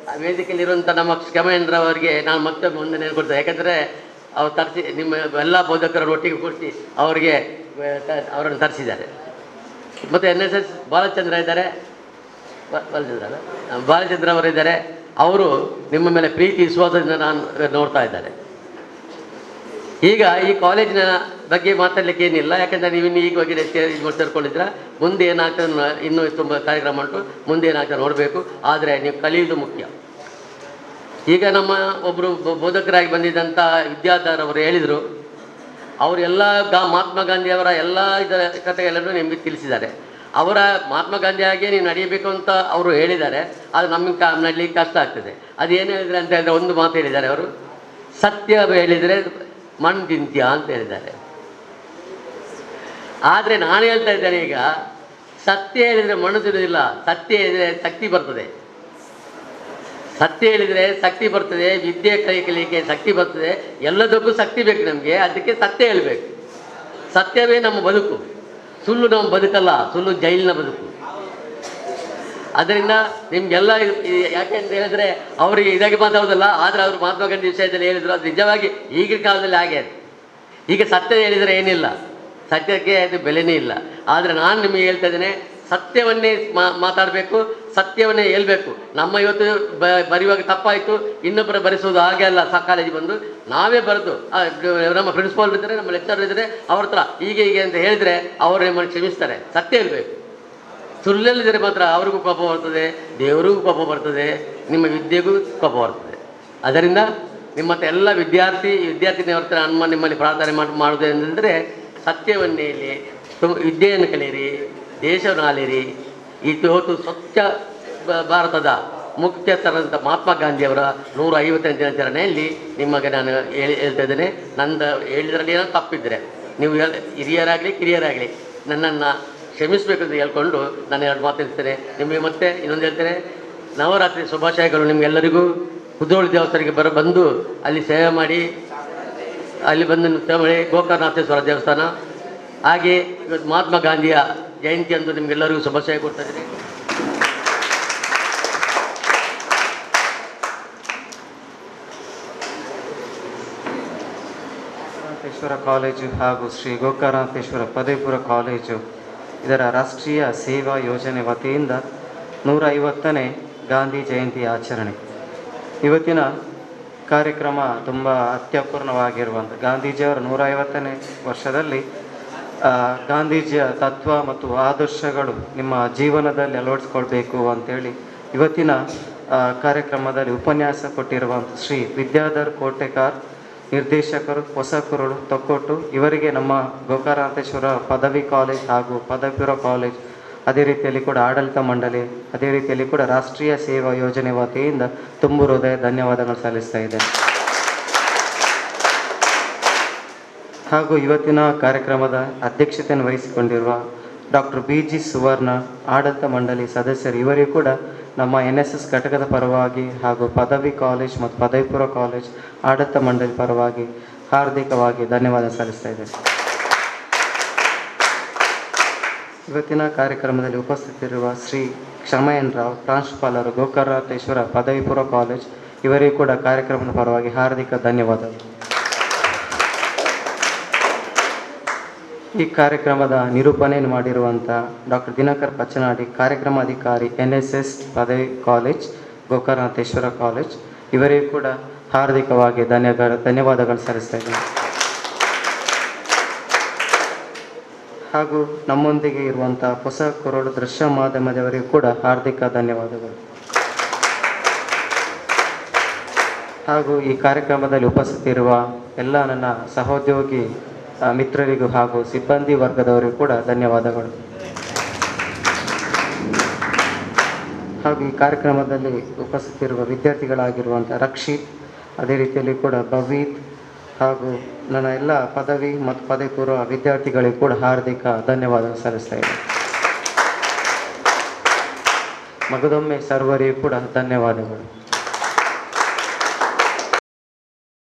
ಆ ವೇದಿಕೆಯಲ್ಲಿರುವಂಥ ನಮ್ಮ ಕ್ಷಮಯನ್ರವರಿಗೆ ನಾನು ಮತ್ತೊಮ್ಮೆ ವಂದನೆ ಕೊಡ್ತೇನೆ. ಯಾಕಂದರೆ ಅವ್ರು ತರಿಸಿ, ನಿಮ್ಮ ಎಲ್ಲ ಬೋಧಕರನ್ನು ಒಟ್ಟಿಗೆ ಕೂರಿಸಿ ಅವರನ್ನು ತರಿಸಿದ್ದಾರೆ. ಮತ್ತು NSS ಬಾಲಚಂದ್ರ ಇದ್ದಾರೆ, ಬಾಲಚಂದ್ರ ಅವರಿದ್ದಾರೆ. ಅವರು ನಿಮ್ಮ ಮೇಲೆ ಪ್ರೀತಿ ವಿಶ್ವಾಸದಿಂದ ನಾನು ನೋಡ್ತಾ ಇದ್ದಾರೆ. ಈಗ ಈ ಕಾಲೇಜಿನ ಬಗ್ಗೆ ಮಾತಾಡಲಿಕ್ಕೆ ಏನಿಲ್ಲ, ಯಾಕಂದರೆ ನೀವು ಇನ್ನು ಈಗ ಬಗ್ಗೆ ಸೇರ್ಕೊಂಡಿದ್ದೀರ. ಮುಂದೆ ಏನಾಗ್ತದೆ, ಇನ್ನೂ ತುಂಬ ಕಾರ್ಯಕ್ರಮ ಉಂಟು, ಮುಂದೆ ಏನಾಗ್ತದೆ ನೋಡಬೇಕು. ಆದರೆ ನೀವು ಕಲಿಯುವುದು ಮುಖ್ಯ. ಈಗ ನಮ್ಮ ಒಬ್ಬರು ಬೋಧಕರಾಗಿ ಬಂದಿದ್ದಂಥ ವಿದ್ಯಾಧರ್ ಅವರು ಹೇಳಿದರು, ಅವರೆಲ್ಲ ಮಹಾತ್ಮ ಗಾಂಧಿಯವರ ಎಲ್ಲ ಇದರ ಕಥೆಗಳನ್ನು ನಿಮಗೆ ತಿಳಿಸಿದ್ದಾರೆ. ಅವರ ಮಹಾತ್ಮ ಗಾಂಧಿಯಾಗೆ ನೀವು ನಡೆಯಬೇಕು ಅಂತ ಅವರು ಹೇಳಿದ್ದಾರೆ. ಅದು ನಮಗೆ ನಡಲಿಕ್ಕೆ ಕಷ್ಟ ಆಗ್ತದೆ. ಅದೇನು ಹೇಳಿದರೆ ಅಂತ ಹೇಳಿದರೆ, ಒಂದು ಮಾತು ಹೇಳಿದ್ದಾರೆ ಅವರು, ಸತ್ಯ ಹೇಳಿದರೆ ಮಣ್ಣು ತಿಂತ್ಯಾ ಅಂತ ಹೇಳಿದ್ದಾರೆ. ಆದರೆ ನಾನು ಹೇಳ್ತಾ ಇದ್ದೇನೆ, ಈಗ ಸತ್ಯ ಹೇಳಿದರೆ ಮಣ್ಣು ತಿನ್ನೋದಿಲ್ಲ, ಸತ್ಯ ಹೇಳಿದರೆ ಶಕ್ತಿ ಬರ್ತದೆ. ಸತ್ಯ ಹೇಳಿದರೆ ಶಕ್ತಿ ಬರ್ತದೆ, ವಿದ್ಯೆ ಕಲಿಯಲಿಕ್ಕೆ ಶಕ್ತಿ ಬರ್ತದೆ, ಎಲ್ಲದಕ್ಕೂ ಶಕ್ತಿ ಬೇಕು ನಮಗೆ. ಅದಕ್ಕೆ ಸತ್ಯ ಹೇಳಬೇಕು. ಸತ್ಯವೇ ನಮ್ಮ ಬದುಕು. ಸುಳ್ಳು ನಮ್ಮ ಬದುಕಲ್ಲ, ಸುಳ್ಳು ಜೈಲಿನ ಬದುಕು. ಅದರಿಂದ ನಿಮಗೆಲ್ಲ ಯಾಕೆ ಅಂತ ಹೇಳಿದ್ರೆ, ಅವರಿಗೆ ಇದಾಗಿ ಮಾತಾಡೋದಲ್ಲ, ಆದರೆ ಅವರು ಮಹಾತ್ಮ ಗಾಂಧಿ ವಿಷಯದಲ್ಲಿ ಹೇಳಿದರು. ಅದು ನಿಜವಾಗಿ ಈಗಿನ ಕಾಲದಲ್ಲಿ ಹಾಗೆ. ಈಗ ಸತ್ಯ ಹೇಳಿದರೆ ಏನಿಲ್ಲ, ಸತ್ಯಕ್ಕೆ ಅದು ಬೆಲೆನೇ ಇಲ್ಲ. ಆದರೆ ನಾನು ನಿಮಗೆ ಹೇಳ್ತಾ ಇದ್ದೇನೆ, ಸತ್ಯವನ್ನೇ ಮಾತಾಡಬೇಕು, ಸತ್ಯವನ್ನೇ ಹೇಳ್ಬೇಕು. ನಮ್ಮ ಇವತ್ತು ಬರೆಯುವಾಗ ತಪ್ಪಾಯಿತು, ಇನ್ನೊಬ್ಬರು ಬರೆಸೋದು ಹಾಗೆ ಅಲ್ಲ. ಕಾಲೇಜಿಗೆ ಬಂದು ನಾವೇ ಬರೆದು, ನಮ್ಮ ಪ್ರಿನ್ಸಿಪಾಲ್ ಇದ್ದಾರೆ, ನಮ್ಮ ಲೆಕ್ಚರ್ ಇದ್ದಾರೆ, ಅವ್ರ ಹತ್ರ ಹೀಗೆ ಅಂತ ಹೇಳಿದರೆ ಅವರು ನಿಮ್ಮನ್ನು ಕ್ಷಮಿಸ್ತಾರೆ. ಸತ್ಯ ಹೇಳ್ಬೇಕು. ಸುಳ್ಳಲ್ಲಿದ್ದರೆ ಮಾತ್ರ ಅವ್ರಿಗೂ ಕೋಪ ಬರ್ತದೆ, ದೇವರಿಗೂ ಕೋಪ ಬರ್ತದೆ, ನಿಮ್ಮ ವಿದ್ಯೆಗೂ ಕೋಪ ಬರ್ತದೆ. ಅದರಿಂದ ನಿಮ್ಮತ್ತ ಎಲ್ಲ ವಿದ್ಯಾರ್ಥಿನಿಯವ್ರ ನಿಮ್ಮಲ್ಲಿ ಪ್ರಾರ್ಥನೆ ಮಾಡುವುದೇನೆಂದರೆ, ಸತ್ಯವನ್ನೇ ಇಲ್ಲಿ ವಿದ್ಯೆಯನ್ನು ಕಲಿಯಿರಿ, ದೇಶವನ್ನು ಆಲಿರಿ. ಇವತ್ತು ಸ್ವಚ್ಛ ಭಾರತದ ಮುಖ್ಯಸ್ಥರಾದಂಥ ಮಹಾತ್ಮ ಗಾಂಧಿಯವರ 150ನೇ ದಿನಾಚರಣೆಯಲ್ಲಿ ನಿಮಗೆ ನಾನು ಹೇಳ್ತಾ ಇದ್ದೇನೆ. ನಂದು ಹೇಳಿದ್ರಲ್ಲಿ ಏನೋ ತಪ್ಪಿದ್ದರೆ ನೀವು ಹಿರಿಯರಾಗಲಿ ಕಿರಿಯರಾಗಲಿ ನನ್ನನ್ನು ಕ್ಷಮಿಸಬೇಕು ಅಂತ ಹೇಳ್ಕೊಂಡು ನಾನು ಎರಡು ಮಾತು ಹೇಳ್ತೇನೆ. ನಿಮಗೆ ಮತ್ತೆ ಇನ್ನೊಂದು ಹೇಳ್ತೇನೆ, ನವರಾತ್ರಿ ಶುಭಾಶಯಗಳು ನಿಮಗೆಲ್ಲರಿಗೂ. ಕುದ್ರೋಳಿ ದೇವಸ್ಥಾನಕ್ಕೆ ಬಂದು ಅಲ್ಲಿ ಸೇವೆ ಮಾಡಿ, ಅಲ್ಲಿ ಬಂದು ಸೇವೆ ಮಾಡಿ. ಗೋಕರ್ಣನಾಥೇಶ್ವರ ದೇವಸ್ಥಾನ. ಹಾಗೆ ಇವತ್ತು ಮಹಾತ್ಮ ಗಾಂಧಿಯ ಜಯಂತಿ ಅಂದು ನಿಮಗೆಲ್ಲರಿಗೂ ಶುಭಾಶಯ ಕೊಡ್ತಾ ಇದ್ದೀನಿ. ಗೋಕರ್ಣನಾಥೇಶ್ವರ ಕಾಲೇಜು ಹಾಗೂ ಶ್ರೀ ಗೋಕರ್ಣನಾಥೇಶ್ವರ ಪದವಿ ಪೂರ್ವ ಕಾಲೇಜು ಇದರ ರಾಷ್ಟ್ರೀಯ ಸೇವಾ ಯೋಜನೆ ವತಿಯಿಂದ 150ನೇ ಗಾಂಧಿ ಜಯಂತಿ ಆಚರಣೆ. ಇವತ್ತಿನ ಕಾರ್ಯಕ್ರಮ ತುಂಬ ಅತ್ಯಪೂರ್ಣವಾಗಿರುವಂಥ ಗಾಂಧೀಜಿಯವರ 150ನೇ ವರ್ಷದಲ್ಲಿ ಗಾಂಧೀಜಿಯ ತತ್ವ ಮತ್ತು ಆದರ್ಶಗಳು ನಿಮ್ಮ ಜೀವನದಲ್ಲಿ ಅಳವಡಿಸ್ಕೊಳ್ಬೇಕು ಅಂಥೇಳಿ ಇವತ್ತಿನ ಕಾರ್ಯಕ್ರಮದಲ್ಲಿ ಉಪನ್ಯಾಸ ಕೊಟ್ಟಿರುವಂಥ ಶ್ರೀ ವಿದ್ಯಾಧರ್ ಕೋಟೆಕಾರ್, ನಿರ್ದೇಶಕರು ಹೊಸಕುರುಳು ತೊಕ್ಕೊಟ್ಟು, ಇವರಿಗೆ ನಮ್ಮ ಗೋಕರ್ಣನಾಥೇಶ್ವರ ಪದವಿ ಕಾಲೇಜ್ ಹಾಗೂ ಪದವಿ ಪೂರ್ವ ಕಾಲೇಜ್, ಅದೇ ರೀತಿಯಲ್ಲಿ ಕೂಡ ಆಡಳಿತ ಮಂಡಳಿ, ಅದೇ ರೀತಿಯಲ್ಲಿ ಕೂಡ ರಾಷ್ಟ್ರೀಯ ಸೇವಾ ಯೋಜನೆ ವತಿಯಿಂದ ತುಂಬ ಹೃದಯ ಧನ್ಯವಾದಗಳು ಸಲ್ಲಿಸ್ತಾ ಇದ್ದೇನೆ. ಹಾಗೂ ಇವತ್ತಿನ ಕಾರ್ಯಕ್ರಮದ ಅಧ್ಯಕ್ಷತೆಯನ್ನು ವಹಿಸಿಕೊಂಡಿರುವ ಡಾಕ್ಟರ್ BG ಸುವರ್ಣ, ಆಡಳಿತ ಮಂಡಳಿ ಸದಸ್ಯರು, ಇವರಿಗೂ ಕೂಡ ನಮ್ಮ NSS ಘಟಕದ ಪರವಾಗಿ ಹಾಗೂ ಪದವಿ ಕಾಲೇಜ್ ಮತ್ತು ಪದವಿ ಪೂರ್ವ ಕಾಲೇಜ್ ಆಡಳಿತ ಮಂಡಳಿ ಪರವಾಗಿ ಹಾರ್ದಿಕವಾಗಿ ಧನ್ಯವಾದ ಸಲ್ಲಿಸ್ತಾ ಇದ್ದೇನೆ. ಇವತ್ತಿನ ಕಾರ್ಯಕ್ರಮದಲ್ಲಿ ಉಪಸ್ಥಿತರಿರುವ ಶ್ರೀ ಕ್ಷಮಯನ್ ರಾವ್, ಪ್ರಾಂಶುಪಾಲರು, ಗೋಕರ್ಣೇಶ್ವರ ಪದವಿ ಪೂರ್ವ ಕಾಲೇಜ್, ಇವರಿಗೂ ಕೂಡ ಕಾರ್ಯಕ್ರಮದ ಪರವಾಗಿ ಹಾರ್ದಿಕ ಧನ್ಯವಾದಗಳು. ಈ ಕಾರ್ಯಕ್ರಮದ ನಿರೂಪಣೆಯನ್ನು ಮಾಡಿರುವಂಥ ಡಾಕ್ಟರ್ ದಿನಕರ್ ಪಚ್ಚನಾಡಿ, ಕಾರ್ಯಕ್ರಮ ಅಧಿಕಾರಿ NSS ಪದವಿ ಕಾಲೇಜ್, ಗೋಕರ್ಣೇಶ್ವರ ಕಾಲೇಜ್, ಇವರಿಗೂ ಕೂಡ ಹಾರ್ದಿಕವಾಗಿ ಧನ್ಯವಾದಗಳು ಸಲ್ಲಿಸ್ತಾ ಇದ್ದೇನೆ. ಹಾಗೂ ನಮ್ಮೊಂದಿಗೆ ಇರುವಂಥ ಹೊಸ ಕುರುಡು ದೃಶ್ಯ ಮಾಧ್ಯಮದವರಿಗೂ ಕೂಡ ಹಾರ್ದಿಕ ಧನ್ಯವಾದಗಳು. ಹಾಗೂ ಈ ಕಾರ್ಯಕ್ರಮದಲ್ಲಿ ಉಪಸ್ಥಿತಿರುವ ಎಲ್ಲ ನನ್ನ ಸಹೋದ್ಯೋಗಿ ಮಿತ್ರರಿಗೂ ಹಾಗೂ ಸಿಬ್ಬಂದಿ ವರ್ಗದವರಿಗೂ ಕೂಡ ಧನ್ಯವಾದಗಳು. ಹಾಗೂ ಈ ಕಾರ್ಯಕ್ರಮದಲ್ಲಿ ಉಪಸ್ಥಿತಿರುವ ವಿದ್ಯಾರ್ಥಿಗಳಾಗಿರುವಂಥ ರಕ್ಷಿತ್, ಅದೇ ರೀತಿಯಲ್ಲಿ ಕೂಡ ಭವೀತ್ ಹಾಗೂ ನನ್ನ ಎಲ್ಲ ಪದವಿ ಮತ್ತು ಪದವಿ ಪೂರ್ವ ವಿದ್ಯಾರ್ಥಿಗಳಿಗೂ ಕೂಡ ಹಾರ್ದಿಕ ಧನ್ಯವಾದ ಸಲ್ಲಿಸ್ತಾ ಇದ್ದೇನೆ. ಮಗದೊಮ್ಮೆ ಸರ್ವರಿಗೂ ಕೂಡ ಧನ್ಯವಾದಗಳು.